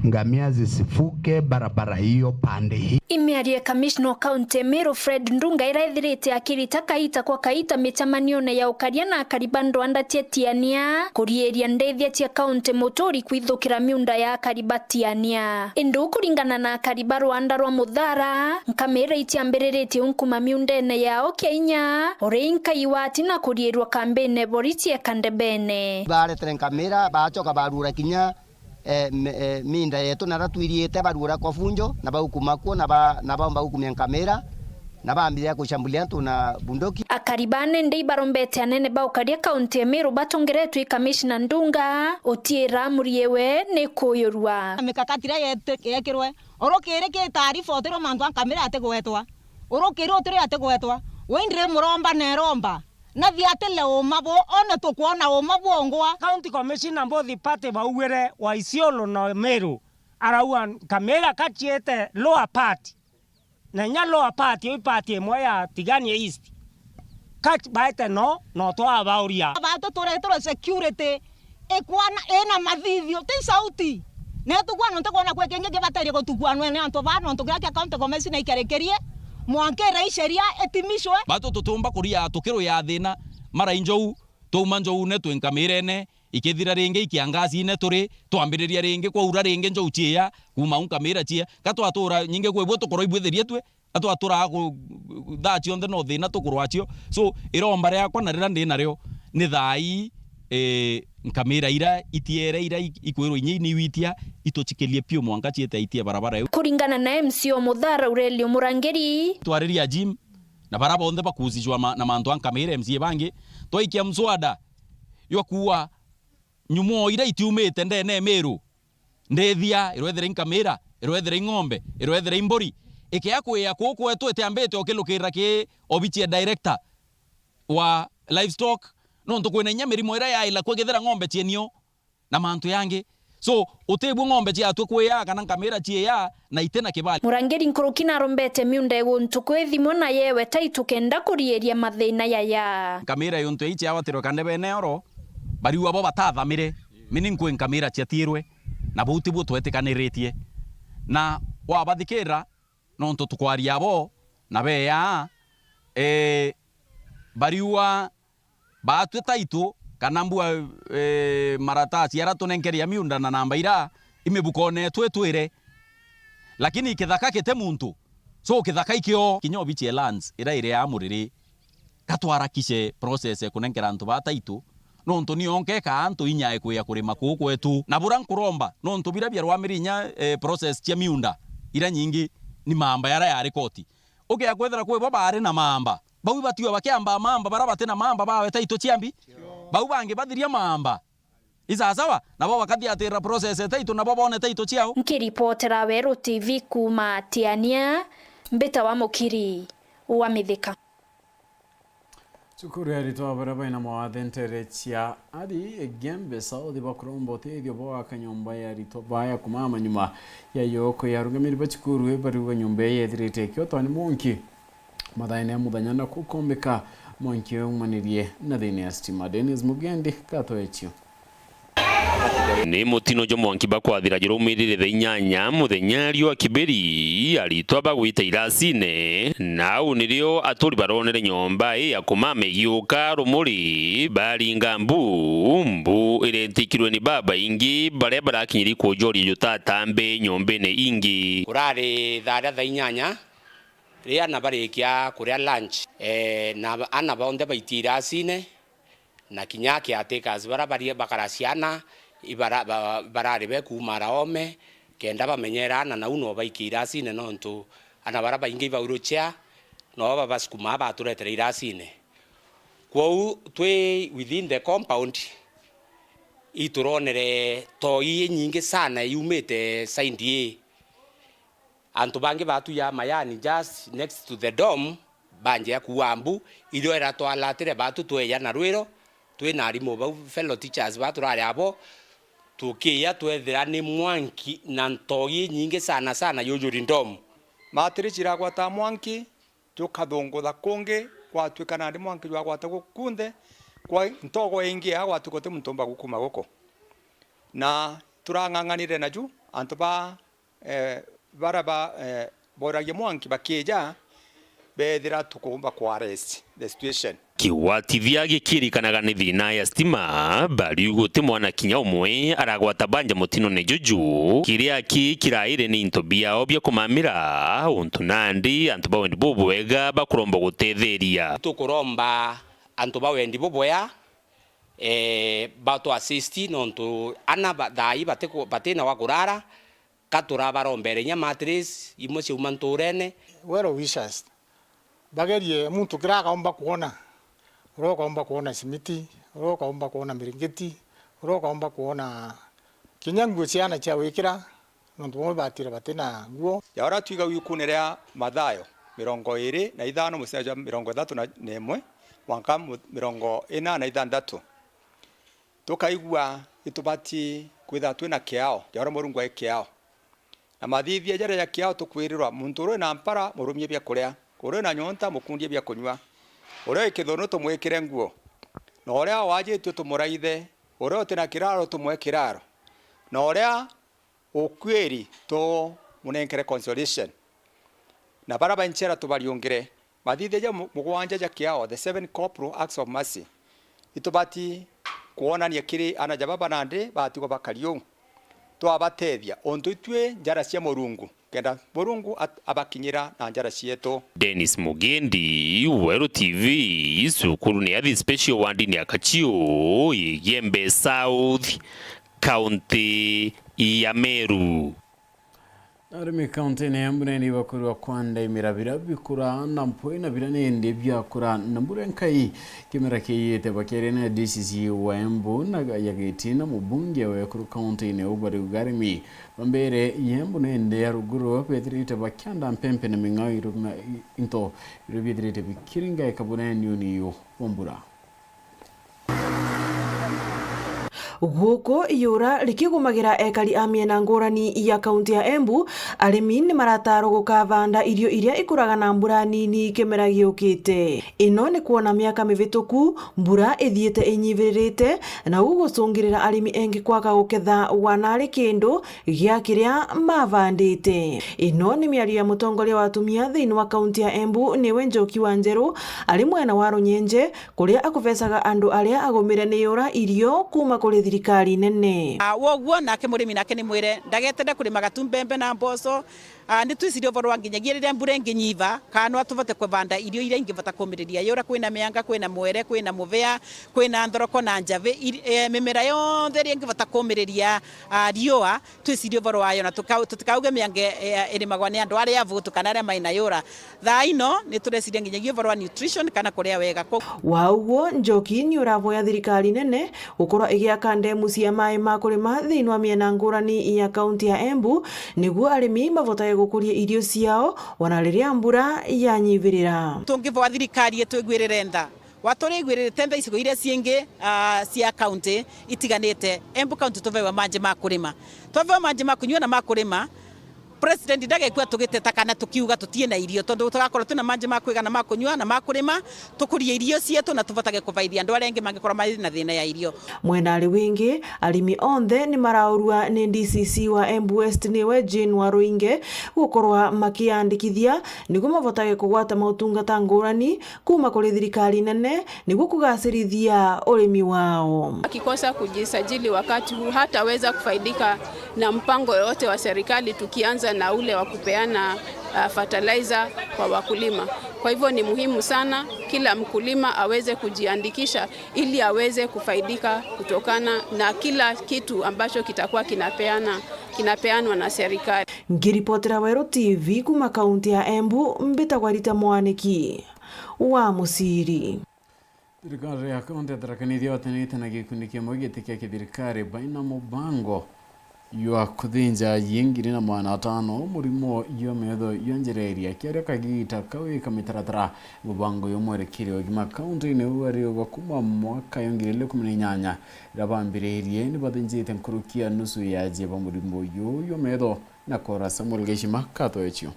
Ngamia zisifuke barabara hiyo pande hii. Imearia Commissioner County Meru Fred Ndunga iraithirite akirita kaita kwa kaita michamanio ya ukaria na karibando andatietiania kurieria ndethia tia county motori kwithukira miunda ya karibatiania indu kuringana na karibaro andarwa muthara nkamera itiambiriritie unkuma miundene yao Kenya orinka iwati na kurierwa kambene boritie kandebene bare trenkamera bachoka barura kinya minda yetu na ratwiriete barura kwa funjo na baukumakuo na baomba hukumia kamera na baambia kushambulia tu na bundoki akaribane ndei barombete anene baukaria county ya Meru batongeretwe Commissioner Ndunga otiera muriewe ne koyorwa mikakatira yekirwe orokere ke taarifa otero mantu kamera ategwetwa orokere otero ategwetwa wendire muromba neromba na viatele omabo ona tukuona omabo ongwa county commissioner bothi pate bauwere wa Isiolo na Meru araua kamera kachiete lower part na nya lower part yo party moya Tigania East kach baite no to abauria bato tore security ekwana ena madhivyo ti sauti na tukwana ntakwana kwekenge ke batari ko tukwana ne anto bano to kya county commissioner ikerekerie mwankera isheria etimishwe bato tutumba kuria tukiro ya thina mara injou tuma njou ne twenkamirene ikithira ringi ikiangazi ne turi twambiriria ringi kwa ura ringi njou chia kuma unkamira chia katwatura nyinge kwebwo tukoro ibwetherie twe atwatura ku thachi onde no thina tukurwachio so iromba yakwa na rira ndi nario ni thai nkamira ira itiere ira ikwiro inyini witia itochikelie pio mwanka chiete itie barabara kuringana na MCO Muthara Aurelio Murangeri twariria gym na baraba onde bakuzijwa na mantu ankamira MCA bangi toikia mswada yo kuwa nyumo ira itiumete ndene Meru ndethia irwethere nkamira irwethere ng'ombe irwethere imbori ikiakwia kuku etu etiambete okilukira ki obichie director wa livestock no ntukwena inya mirimo ira yaila kwegethera ng'ombe chienio na mantu yangi so utebwe ng'ombe chia tukweya kana nkamira chia na itena kibali Murangeri nkurukina rombete miunde guntukwethimo na yewe taitu kenda kurieria mathina yaya nkamira yuntu ichi awatiro kande bene oro bari wabo batathamire mini nkwe nkamira chiatirwe na buti bu twetikaniritie na wabathikira no ntu tukwaria abo na beya bariwa batu taitu kana mbua maratasi yara tunenkeria miunda na namba ira imebukone twetwire lakini kithaka kete muntu so kithaka ikio kinyo bichie lands ira ire amuriri katwarakishe process kunenkera antu bataitu no ntu ni onke ka antu inyae kuya kurima kuku etu na buran kuromba no ntu bira bya rwamirinya process cia miunda ira nyingi ni mamba yara ya rekoti oke akwethera kwe baba ari na mamba bau batiwa bakiamba mamba barabate na mamba bawe taito chiambi bau bange bathiria mamba isa sawa na baba kathi atira process taito na baba one taito chiao nkiripotera Weru TV kuma Tiania mbeta wa Mukiri wa Mithika Chukuru ya rito baraba ina mawathe nterechia adi egembe saudi bakurombo tedio boa kanyomba ya rito baya kumama nyuma ya yoko ya rugamiri bachukuru ebaruga nyumba ya direte kyoto ni monki madaine mudanyana kukombeka monki umanirie na dine astima Dennis Mugendi kato echio ni mutino jo mwanki bakwathira jiro mirire the inyanya muthenyari wa kiberi aritwa bagwita irasine na unirio aturi baronere nyomba ya kumame giuka rumuri baringa mbu irentikirwe ni baba ingi bare barakinyiri kujori yutatambe nyombene ingi kurare thara inyanya ria na barikia kuria lunch na ana baonde baitira sine na kinyake atekazi barabarie bakarasiana barare be kumara ome kenda bamenyerana na uno baikira sine nontu ana baraba ingi bauruchia no baba skuma baturetere irasine kwou twe within the compound ituronere toi nyingi sana yumete saindie antu bangi batu ya mayani just next to the dome banje kuambu irio era twalatire batu tweya na rwiro twe na rimo ba fellow teachers batu rare abo tukia twethira ni mwanki na ntoi nyingi sana yojuri ndom matiri chira kwa ta mwanki tukathongotha kungi kwa twikana ndi mwanki wa gwata gukunde kwa ntogo ingi agwa tukote mtumba gukuma goko na turang'ang'anire naju antu ba baraba boragie mwanki bakija bethira tukumba kwa arrest the situation kiwatithia gikirikanaga ni thina ya stima bari uguti mwana kinya umwe aragwata banja mutino ne juju kiria kiraire ni into biao bya kumamira untu nandi antu bawendi bubwega bakuromba gutetheria tukuromba antu bawendi bubwea bato assist nontu ana thai batena wa kurara katura barombere nya matres imwe cia umanturene wero wishes bagerie muntu kira kaomba kuona urokaomba kuona simiti urokaomba kuona miringiti urokaomba kuona kinyangu ciana cia wikira nontu mwe batira batena nguo ya ora twiga wikunerea mathayo 25 museja 31 wanka 46 tukaigua itubati kwitha twina kiao ya ora murungu ai kiao na mathithia jara ya kiao tukwirirwa muntu ro na mpara murumie bya kuria kore na nyonta mukundie bya kunywa ore kithono tumwekire nguo na ore waje tumuraithe ore otina kiraro tumwe kiraro na ore okweri to munenkere consolation na baraba nchera tubariongere mathithia ja mugwanja ja kiao the 7 corporal acts of mercy itubati kuonania kiri anajababa nande batigo bakariyo twabetethia ontu itwe njara cia murungu kenda Murungu abakinyira na njara cietu. Dennis Mugendi, Weru TV, cukuru ni athi special ward ni Akachio, Yembe South, County ya Meru. Arimi county ne ambune ni bakuru wa kwanda imirabira bikura na mpoina birane ndebya kura nambure nkai kimera kiyete bakere na DCC wa Embu na yagetina mubunge wa kuru county ne ubari ugarimi bambere yembu ne nde ya ruguru petrite bakyanda mpempe na mingai rugna into rubidirite bikiringa ikabune nyuni yo bombura. Guko iyura likigumagira ekari a miena ngurani ya kaunti ya Embu arimi ni marataro gukavanda irio iria ikuraga na mbura nini kimera giukite. Ino ni kuona miaka mivituku mbura ithiete inyiviririte na gugusungirira arimi engi kwaga guketha wanari kindu gia kiria mavandite. Ino ni miario ya mutongoria wa atumia thiini wa kaunti ya Embu niwe Njoki wa Njeru ari mwena wa Runyenje kuria akuvecaga andu aria agumire ni yura irio kuma kuri thirikari nene. Woguo nake murimi nake ni mwire ndagetenda kurima gatumbembe na mboco ni twicirio vorwa nginyagia riria mbura nginyiva kana atuvate kuvanda irio iria ingivata kumiriria yura kwina mianga kwina mwere kwina muvea kwina ndoroko na njave mimera yonthe ria ingivata kumiriria riua twicirio vorwa yo na tutikauge miange irimagwa ni andu aria avutu kana aria maina yura thaa ino ni tureciria nginyagia vorwa nutrition kana kuria wega. Wauguo Njoki ni uravoya thirikari nene gukorwa igiaka ndemu cia mai ma kurima thiini wa miena ngurani ya kaunti ya Embu niguo arimi mavotae gukuria irio ciao wana riria mbura yanyivirira. Tungivoa thirikari twigwirire ntha waturigwirite ntha icigo iria ciingi cia kaunti itiganite. Embu kaunti tuvewa manje ma kurima, tuvewa manje ma kunyua na ma kurima. President ndagekua tugiteta kana tukiuga tutie na irio tondu tugakorwo tuna manje ma kwigana ma kunyua na ma kurima tukurie irio cietu na tuvatage kuvaithia andu aria engi mangikorwo mari na thina ya irio. Mwenari wingi arimi onthe ni maraurua ni DCC wa Embu West niwe Jane wa Ruinge gukorwa makiandikithia niguo mavotage kugwata mautungata ngurani kuma kuri thirikari nene niguo kugacirithia urimi wao. Akikosa kujisajili wakati huu hataweza kufaidika na mpango yote wa serikali, tukianza na ule wa kupeana fertilizer kwa wakulima. Kwa hivyo ni muhimu sana kila mkulima aweze kujiandikisha ili aweze kufaidika kutokana na kila kitu ambacho kitakuwa kinapeanwa na serikali. Ngiripotera Weru TV kuma kaunti ya Embu mbitagwa Rita Mwaniki wa Musiri. Thirikari ya kaunti atarakanithia watanite na gikundi kimwe gitikia thirikari baina mubango yua kuthinja yingiri na mwana atano murimo yo metho yonjereria kiaria kagita kawe kamitaratara mubango yo mwerekire ogima kaunti ne wari wakuma mwaka yongire 18 rabambirerie ni bathinjite nkurukia nusu ya jeba murimo yo metho na kora Samuel Geshima katoechio.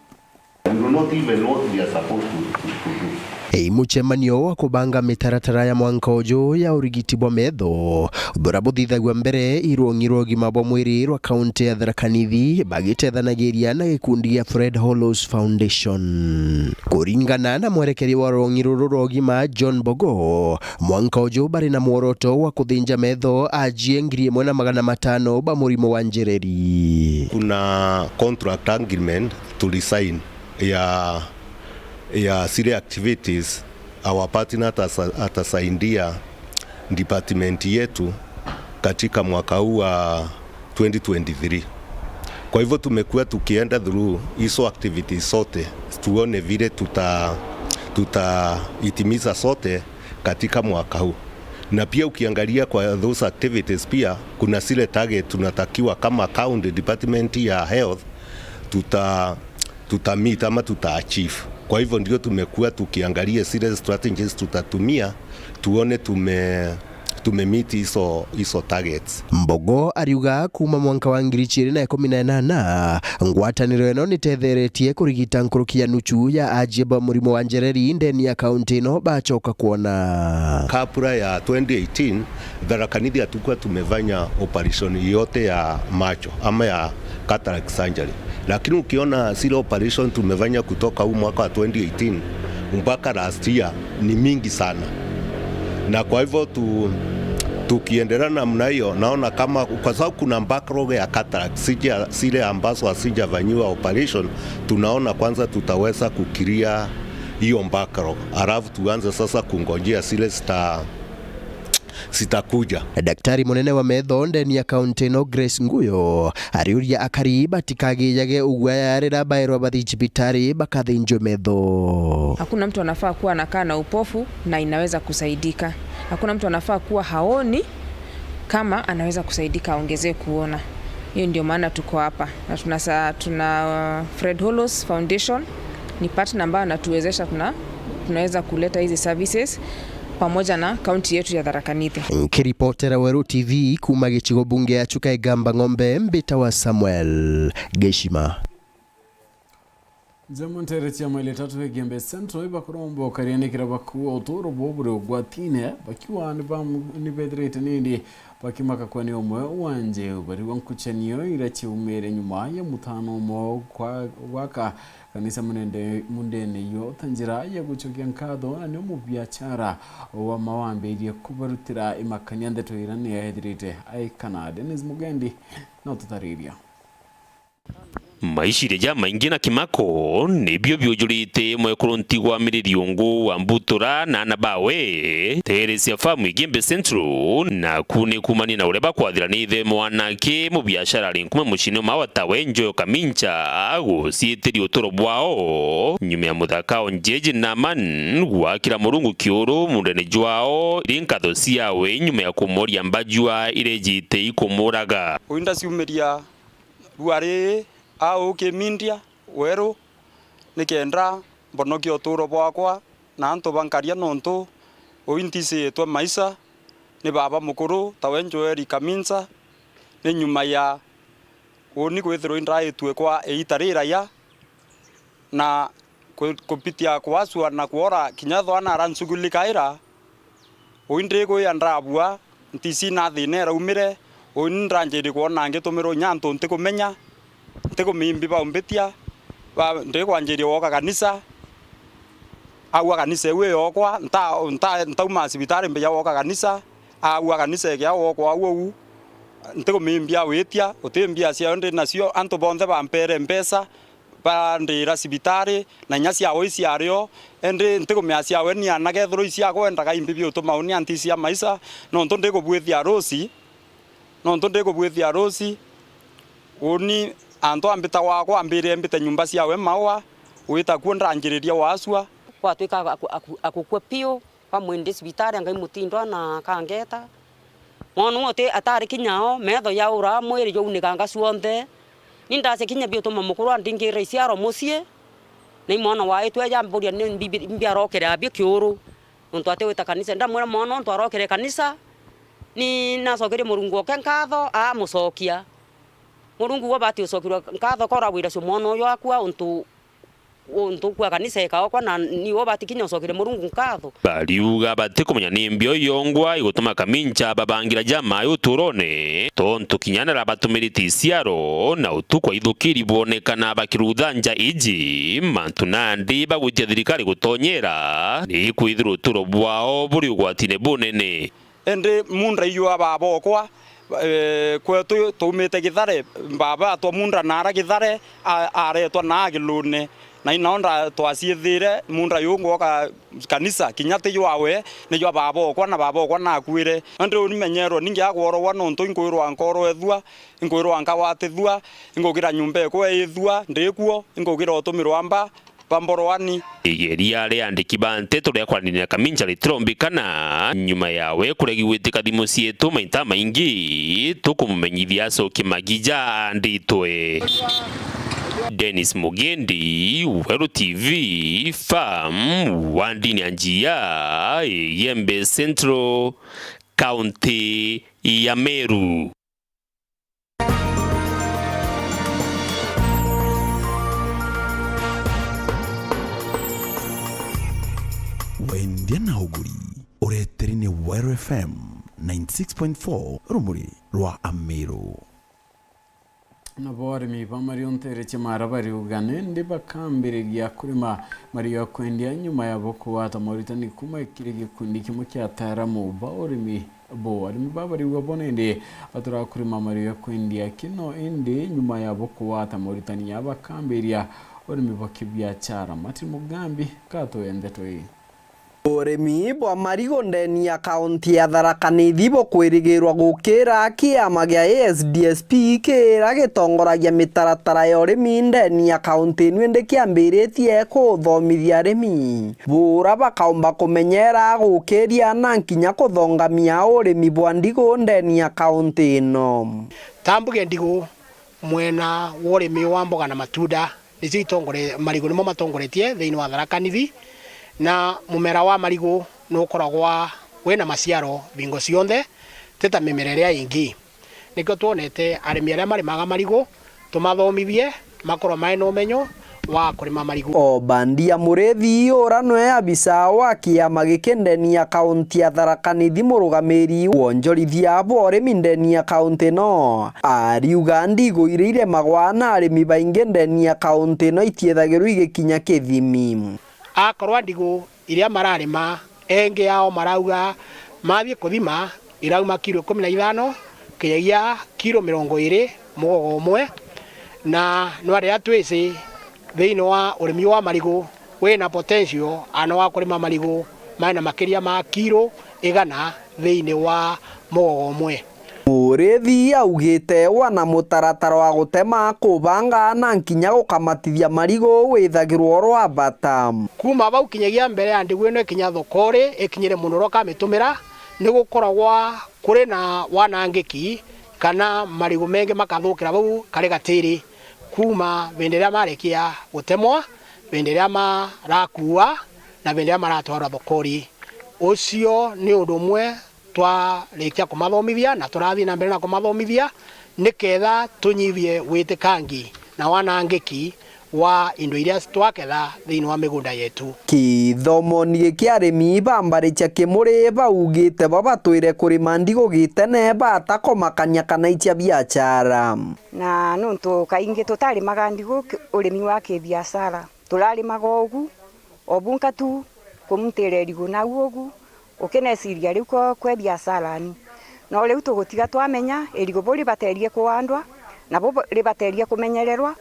We do not even know what we are supposed to do. Muchemanio wa kubanga mitaratara ya mwanka ujo ya urigiti bwa metho bora buthithagwa mbere irongirwo gima bwa mwiri rwa kaunti ya Tharakanithi bagitethanagiria na gikundi ya Fred Hollows Foundation. Kuringana na mwerekeri wa rongiro rogima John Bogo, mwanka ujo bari na mworoto wa kuthinja metho ajie 1,500 ba murimo wa njereri. Kuna contract agreement tulisign ya zile activities our partner atasaidia department yetu katika mwaka huu wa 2023. Kwa hivyo tumekuwa tukienda through hizo activities sote tuone vile tutaitimiza sote katika mwaka huu. Na pia ukiangalia kwa those activities pia kuna zile target tunatakiwa kama county department ya health tutamit ama tutaachieve. Kwa hivyo ndio tumekuwa tukiangalia zile strategies tutatumia tuone tumemeet hizo targets. Mbogo ariuga kuma mwanka wa 2018 ngwataniro eno nitetheretie kurigita nkurukia nuchu ya ajeba murimo wa njereri ndeni ya kaunti no bachoka kuona. Kapura ya 2018 Tharakanithi atakuwa tumefanya operation yote ya macho ama ya cataract surgery. Lakini ukiona zile operation tumefanya kutoka huu mwaka wa 2018 mpaka last year ni mingi sana. Na kwa hivyo tukiendelea namna hiyo, naona kama kwa sababu kuna backlog ya cataract zile ambazo hasijafanyiwa operation, tunaona kwanza tutaweza kukiria hiyo backlog, alafu tuanze sasa kungojea zile sitakuja. Daktari munene wa metho ndeni ya kaunti no Grace Nguyo ariuria akariba tikagiyage ugwayarira bairwa bathibitari bakathinjwe metho. Hakuna mtu anafaa kuwa anakaa na upofu na inaweza kusaidika. Hakuna mtu anafaa kuwa haoni kama anaweza kusaidika aongezee kuona. Hiyo ndio maana tuko hapa. Na tuna Fred Hollows Foundation ni partner ambayo anatuwezesha tunaweza kuleta hizi services pamoja na kaunti yetu ya Tharaka Nithi. Kiripotera Weru TV kuma gicigo bunge ya Chuka Gamba Ng'ombe mbita wa Samuel Geshima. Zamontere chama ile tatu Gembe Central bakurombo kariani kirabaku otoro bobure gwatine bakiwa ni bedrete nindi bakimaka kwani omwe wanje bari wankuchenio irachi umere nyuma ya mutano mo kwa waka kanisa mundene yo tanjira ya gucokia nkado na mu biachara wa mawambe iri kubarutira imakanya ndeto irane ya hedrete ai Canada Dennis Mugendi na tutariria maishire ja maingi na kimako nibyo byojurite mwekoronti wa miriongo wa mbutura na nabawe Teresia famu Gembe Central na kune kumani na ureba kwathira ni the mwanake mu biashara linkuma mushino mawatawe njoyo kamincha ago sieteri otoro bwao nyume ya muthaka onjeje na man wakira murungu kioro mundene jwao linkatho siawe nyume ya kumoria mbajua irejite ikomuraga uinda siumeria ruare au kimindia Weru nikenda mbonoki oturo bwakwa na anto bankaria nonto ointise twa maisa ni baba mukuru tawenjoeri kaminza ni nyuma ya oni kwethiro indra etwe kwa eitarira ya na kupitia kwaswa na kuora kinyatho ana ransuguli kaira oinde ko yandrabua ntisi na thine raumire onranjeri kuona ngetumiro nyanto ntikumenya Teko mimbi ba umbetia ba ndeko anjeria woka kanisa au kanisa we yokwa nta masibitari mbe woka kanisa au kanisa ya wokwa au nteko mimbi awetia otembia cia nde nacio anto bonde ba mpere mpesa ba ndira sibitari na nyasi awo isi ario ende nteko meacia we ni anage thoro isi akwenda ka imbi byo to mauni antisia maisa no nto ndeko bwethia rosi oni anto ambita wako ambire ambita nyumba cia we mawa wita kuonda anjiriria waswa kwa twika akukwe pio kwa mwende sibitari ngai mutindo na kangeta monu wote atari kinyao metho ya ura mwiri yo unikanga suonde nindase kinya bio to mamukuru andingire isiaro musie nei mwana wa etu ya mburia ni mbia rokere abio kiuru nto ate wita kanisa ndamwera mwana nto arokere kanisa ni nasogere murungu okenkatho a musokia Murungu wa bati usokirwa nkatho kora wira cio mwana uyo akwa untu kwa kanisa ekao na ni wo bati kinya usokire murungu nkatho bariuga batikumenya nimbio yongwa igutuma kamincha babangira jama yuturone tontu kinyanira batumiriti siaro na utukwa ithukiri bonekana bakiruthanja iji mantu nandi bagwitia thirikari gutonyera ni kwithira turo bwao buri ugwatine bunene ende mundra iyo ababokwa kwetu tumite githare baba to mundra nara githare aretwa na gilune na inaonda twasiethire mundra yungu ka kanisa kinyate yawe ni yo baba na akuire ande unimenyerwo ningi agworo wano nto ingoirwa nkoro ethua ingoirwa nkawatethua ingogira nyumba ko ethua ndekuo ingogira otumirwa amba pamborwani igeria ria andiki ba Nteto ria kwaninira kamincha litrombikana nyuma yawe kuregiwitika thimu cietu maita maingi tukumumenyithia acoki magija nditwe Dennis Mugendi Weru TV Farm wandini anjia Gembe Central County ya Meru. Wendia na uguri ureteri ni Weru FM 96.4 rumuri rwa Ameru. na borimi bamari ontere chimara bari ugane ndi bakambiriria kurima Mario kwendia nyuma ya boko wata Mauritania kuma ikirigi kundi kimwe kya Thaaramu baorimi bo arimi babari wabone ndi batura kurima Mario kwendia kino indi nyuma ya boko wata Mauritania bakambiria orimi bakibiachara mati mugambi kato Nteto hii Urimi bwa marigo ndeni ya kaunti ya Tharaka Nithi bukwirigirwa gukira kiama gia ASDSP kira gitongoragia mitaratara ya urimi ndeni ya kaunti ino ndi kiambiritie kuthomithia arimi bura bakaumba kumenyera gukiria na nkinya kuthongamia urimi bwa ndigo ndeni ya kaunti ino. Tambuge ndigo mwena urimi wa mboga na matunda nicio itongore marigo nimo matongoretie thiini wa Tharaka Nithi na mumera wa marigo nukoragwa wena maciaro bingo cionthe teta mimerere ingi nikyo tuonete arimi aria marimaga marigo tumathomithie makorwo mai no menyo wa kurima marigo. Obandia Murethi ora noe abisa wa kiama gikendeni ya kaunti ya Tharaka Nithi murugamiri wonjorithia borimi ndeni ya kaunti no ariuga ndigo ireire magwana arimi baingi ndeni ya kaunti no itiethagirwo igikinya kithimi. Akorwa ndigo iria mararima enge yao marauga mathie kuthima irauma kilo 15 kiyagia kilo 20 mugogo umwe na no aria twese thiini wa urimi wa marigo wena potential ano wa kurima marigo maina makiria ma kilo 100 thiini wa mugogo umwe. Murethi augite wana mutaratara wa gutema kubanga na nkinya gukamatithia marigo withagirwo rwa bata kuma bau kinyagia mbere ya ndigo ino ikinya thokore ikinyire munoro kamitumira ni gukoragwa kuri na wanangiki kana marigo mengi makathukira bau kare gatiri kuma benderia marekia gutemwa benderia marakua na benderia maratwara thokori ucio ni undu mwe twarikia kumathomithia na turathii na mbere na kumathomithia niketha tunyivie witikangi na wanangiki wa indo iria twaketha thiini wa migunda yetu. Kithomo ni kiarimi bambaricha kimuri baugite babatwire kurima ndigo gitene batakomakania kana itia biachara na nuntu kaingi tutarimaga ndigo urimi wa kibiashara turarimaga ogu obunka tu kumutire ndigo na uogu ukeneciria riu kwe biashara ni no riu tugutiga twamenya irigo buri baterie kuandwa na bo ribaterie kumenyererwa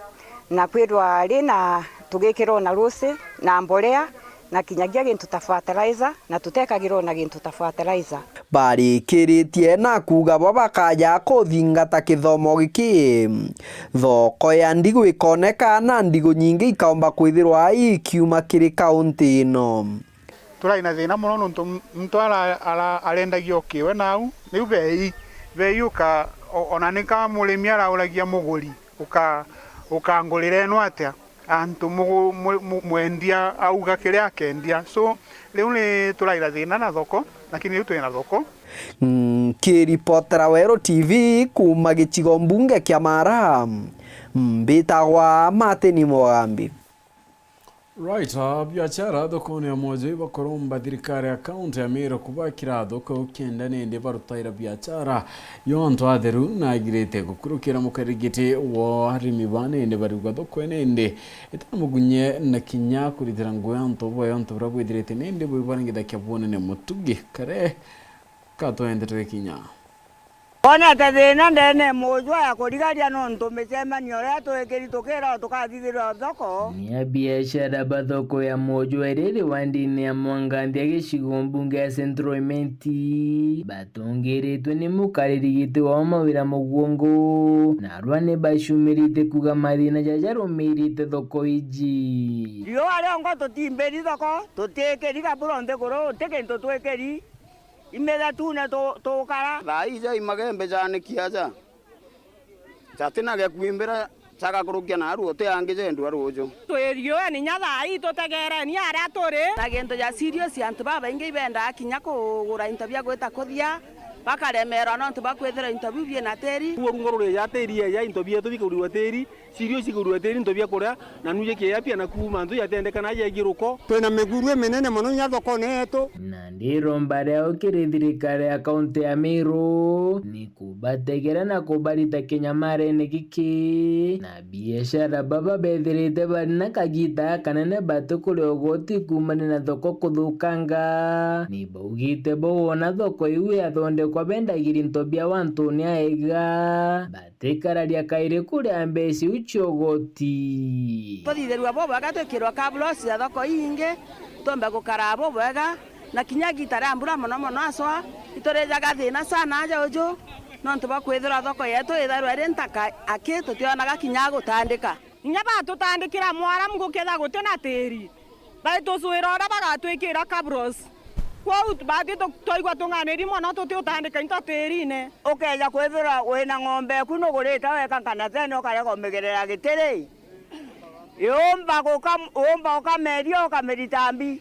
na kwirwa ri na tugikirwo na ruci na mbolea na kinyagia gintu ta fertilizer na tutekagirwo na gintu ta fertilizer. Barikiritie na kuga babakaja kuthingata kithomo giki thoko ya ndigo ikoneka na ndigo nyingi ikaomba kwithirwa ikiuma kiri kaunti ino. Turaina thina muno nuntu mtu arendagio kiwe nau niu bei uka onanika murimi arauragia muguri ukangurire no atia antu mwendia auga kiria akendia so riu ni turaira thina na thoko lakini riu twina thoko. Kiripotera Weru TV kuma gicigo mbunge kia Mara mbitagwa Mateni Mogambi. Right, biachara thokoni ya moja ibakoromba thirikari ya kaunti ya Meru kubakira thoko ukenda nende barutaira biachara yonto atheru na girete gukurukira mukarigite wa arimi banende barigwa thoko nende etamugunye na kinya kuritira ngoyanto boyonto brabwithirete nende bwibarangitha kyabone ne mutugi kare kato Nteto kinya. Ona tathina ndene mujwa ya kurigaria no ntumicemanio ria twikiri tukira tukathithirwa thoko ni biashara bathoko ya mujwa iriri wandini ya Mwangandia gicigo mbunge ya Central Imenti batongeretwe ni mukaririgite wa mawira mugongo na rwane bashumirite kuga mathina jajarumirite thoko iji rio aria ngo tutimberi thoko tutikiriga buronde kuru tikintu twikiri imeda tuna to kara thaiza imagembe jane kiaja chatina ge kuimbira chaka kurukia na ruo te angije ndu arujo twerio ni nyatha ito tegere ni ara tore na gento ja serious antu baba inge ibenda kinya kugura interview gweta kuthia bakaremera no ntubakwethera interview bie na teri urungorore ya teri ya intobia to bikuru teri sirio sikuru teri ntobia kora na nuje ke yapia na kuma nzu yatendeka na ya giruko twina migurwe menene muno nya thoko neto na ndiro mbare okire thirikari ya kaunti ya Meru ni kubategera na kubarita kinyamare giki na biashara baba bethirite bari na kagita kanene batukuri ogoti kumana na thoko kuthukanga ni baugite bona thoko iu yathonde kwa bendagiri ntobia wantu ni aiga batikararia kaire kuri ambesi uchogoti twithitherwa bo bagatwikirwa kablosi ya thoko inge tomba gukarabo bwega na kinyagita rambura muno muno aswa itorejaga thina sana aja ujo no ntubakwithira thoko yetu itharwa ri ntaka akito tionaga kinya gutandika inya batutandikira mwara muguketha gutina tiri baitusuira ora bagatwikira kabros kwau batito toigwa tunganiri mono tutiutandika into tirine ukeja kwithira wina ng'ombe kuno gurita weka kana thene ukarega umigerera gitiri umba ukamerio ukameritambi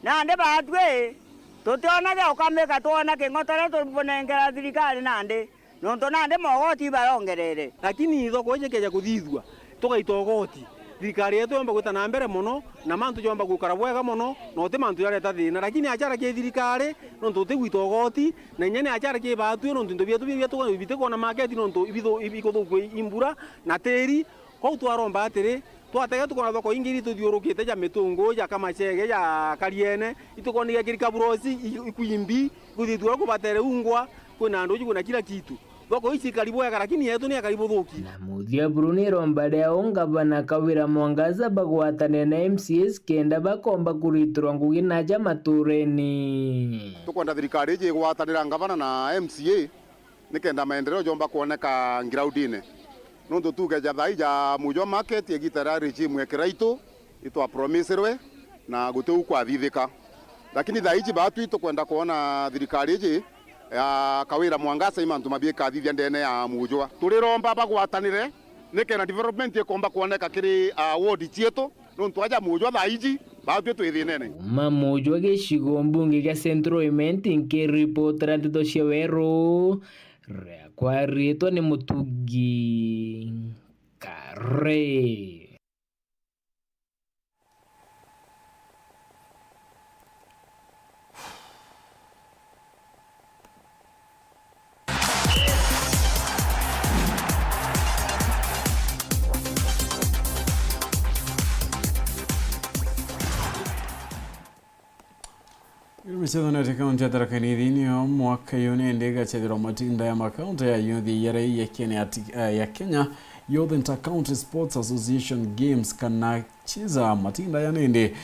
nande batwe tutionaga ukameka tuona king'otore tubonengera thirikari nande nonto nande mogoti barongerere lakini thoko ije keja kuthithwa tugaitogoti thirikari yetu yomba gwitana mbere muno na mantu yomba gukara bwega muno no te mantu yareta thina lakini achara ke thirikari nonto te gwitogoti na nyene achara ke batu nonto ndobia tubia tubite kona market nonto ibiko imbura na teri ko twaromba atiri twatega tukona thoko ingiri tuthiurukite ja mitungu ja kamachege ja kariene itukoniga kirikaburosi ikuimbi kuthithura kubatere ungwa kuna ndoji kuna kila kitu thoko ici karibwega lakini yetu ni karibu thuki na muthia Bruni rombare ongabana kawira mwangaza bagwatane na MCS kenda bakomba kuriturwa ngugi na ja matureni tukwenda thirikari ije gwatanira ngavana na MCA nikenda maendeleo jomba kuoneka ngiraudine nundu tuge ja thaija mujo market egitara regime ekiraito itwa promiserwe na guteu kwa thithika lakini thaiji batu itukwenda kuona thirikari ije ya kawira mwangasa imantu mabieka thithia ndene ya mujwa turiromba bagwatanire nikena development ekomba kuoneka kiri ward chieto nuntu aja mujwa thaiji batu twithinene mujwa gicigo mbunge gya Central nke reporter Nteto cia Weru kwa rito ni Mutugi Kare. Michezo na kaunti ya Thaa niyo mwaka yone ndega chedero matinda ya makaunti ya youth ya Kenya Youth Inter-County Sports Association Games kana chiza matinda ya nende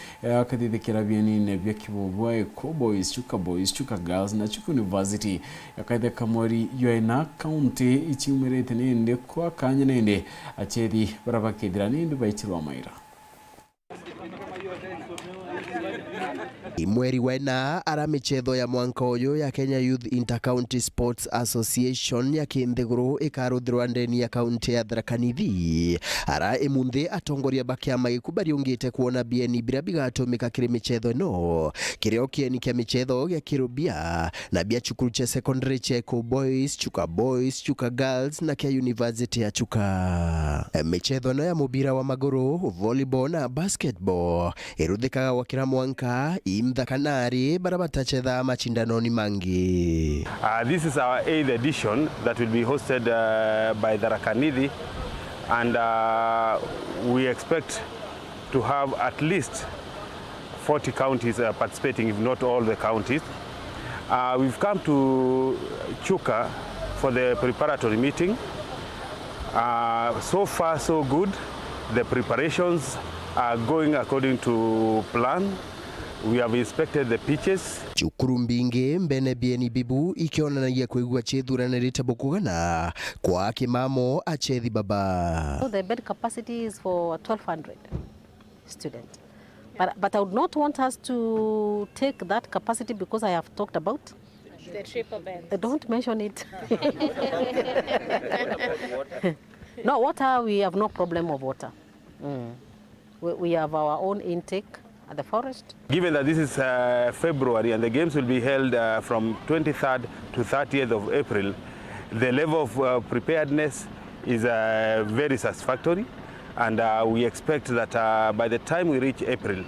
akathithikira bienine bya kibobwa ko boys chuka girls na chuka university yakaithe kamwari yoina county ichiumirete nende kwa kanya nende achethi barabakethira nende baichirwa maira Mweri wena ara michetho ya mwanka uyu ya Kenya Youth Inter-County Sports Association ya kinthiguru ikaruthirwa ndeni ya kaunti ya Thaa Nithi ara imunthi atongoria bakiama ikubariungite kuona bieni bira bigatumika kiri michetho no kirio kieni kia michetho ya kirubia na bia chukuru cha secondary cha boys, chuka girls na kia university ya chuka michetho no ya mubira wa maguru, volleyball na basketball iruthikaga wakira mwanka imthakanari barabatachetha machindanoni mangi. This is our 8th edition that will be hosted by Thaa Nithi, and we expect to have at least 40 counties participating, if not all the counties. We've come to Chuka for the preparatory meeting. So far so good. The preparations are going according to plan. We have inspected the pitches. Chukuru mbingi mbene bieni bibu ikionanagia kuigua chethurana ritabukugana kwa kimamo achethi baba. So the bed capacity is for 1,200 students. But I would not want us to take that capacity because I have talked about the triple bed. Don't mention it. No, water, we have no problem of water. We have our own intake. at the forest. Given that this is February and the games will be held from 23rd to 30th of April, the level of preparedness is very satisfactory, and we expect that by the time we reach April,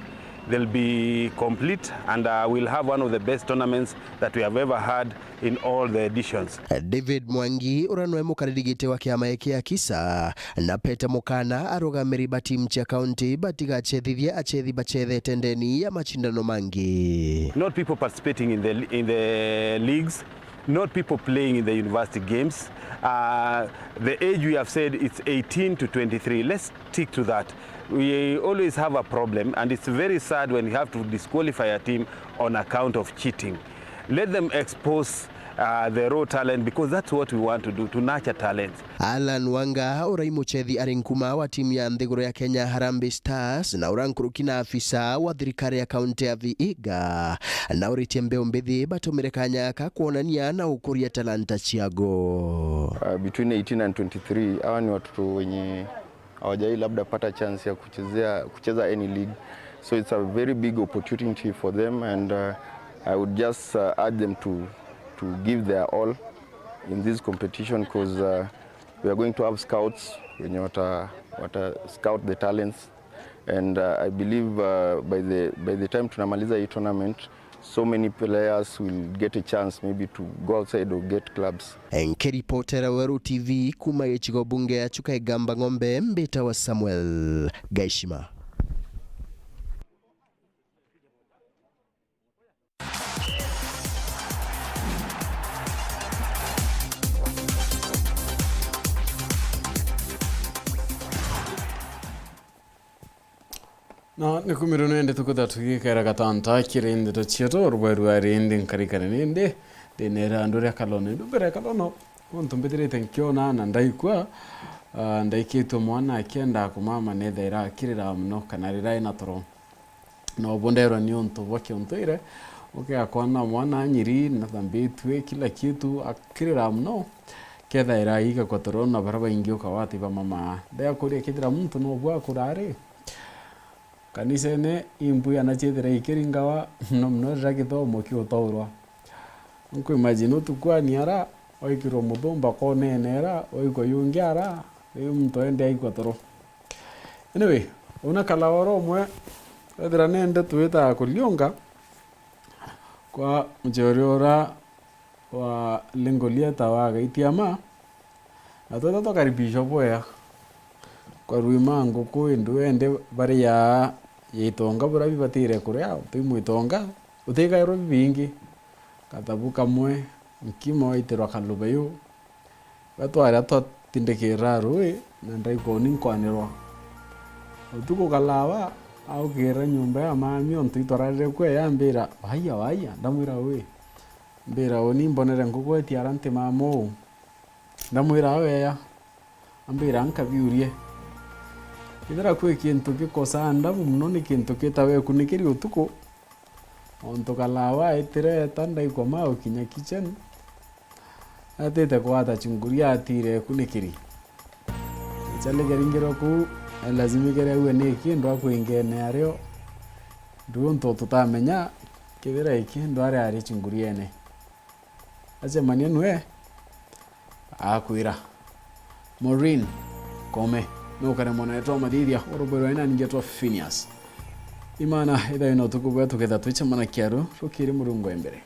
they'll be complete, and we'll have one of the best tournaments that we have ever had in all the editions. David Mwangi uranwe mukaririgite wa kiama kia kisa na Peter Mukana arugamiri batimu cha county batiga chethithia achethi bachethete ndeni ya machindano mangi. Not people participating in the leagues, not people playing in the university games. The age we have said it's 18 to 23. Let's stick to that. We always have a problem, and it's very sad when you have to disqualify a team on account of cheating. Let them expose the raw talent, because that's what we want to do, to nurture talent. Alan Wanga uraimu chethi arinkuma wa timu ya Nthiguru ya Kenya Harambee Stars na urankurukina afisa wa thirikari ya kaunti ya Vihiga na uritie mbeu mbithi batumire kanyaka kuonania na ukuria talanta chiago. Between 18 and 23 hawa ni watoto wenye hawajai labda pata chance ya kucheza any league, so it's a very big opportunity for them, and I would just urge them to give their all in this competition, because we are going to have scouts wenye wata scout the talents, and I believe by the time tunamaliza hii tournament, so many players will get a chance maybe to go outside or get clubs. Nkiripotera Weru TV kuma ichigo bunge ya Chuka Gamba Ng'ombe Mbita wa Samuel Gaishima. No, nikumiro nende tukuta tukikaira katanta kirinde to chieto Weru arinde nkarikane nende denera ndore kalone ndubere kalono ontumbetire tenkiona na ndaikwa ndaikito mwana akenda kumama nethaira akirira mno kanarira ina toro no bondero ni onto boke ontoire akona mwana nyiri na thambitwe kila kitu akirira mno kethaira iga kotoro na baraba ingio kawati ba mama nda kuri kidira muntu no bwa kurare kanisene imbuya na chethera ikiringawa no mno ragithomo kiotaurwa nko imagine tukwa niara oikiro mudomba kone nera oiko yungiara muntu ende aikotoro. Anyway, una kalawaro mwe edra nende tuita kulionga kwa mjoriora wa lengolia tawaga itiama atoto to karibisho boya kwa ruimango ko ende bari ya yitonga bura bibatire kuria timu itonga uteka ero bingi katabuka mwe nkimo itero kalubayo batwara to tindekera roe na ndaiko ninkwanirwa utuko kalawa au kera nyumba ya mami onto itorare kwe ya mbira waya ndamwira we mbira oni mbonera ngoko etiarante mamo ndamwira we ya ambira ankabiurie idara kwe kintu kikosa ndabu mnoni kintu kitawe kunikiri utuko onto kalawa etire tanda ikoma okinya kitchen atete kwata chunguria atire kunikiri chale garingero ku lazima gere uwe ne kindu akwingene aryo ndunto tutamenya kibera iki ndware ari chunguria ne aje manyenwe akwira Maureen kome no kare mona eto madidia orobero ina ningeto PHINEAS Imana ida ino tukubwa tuketha twicha mana kiaru rukiri murungo embere.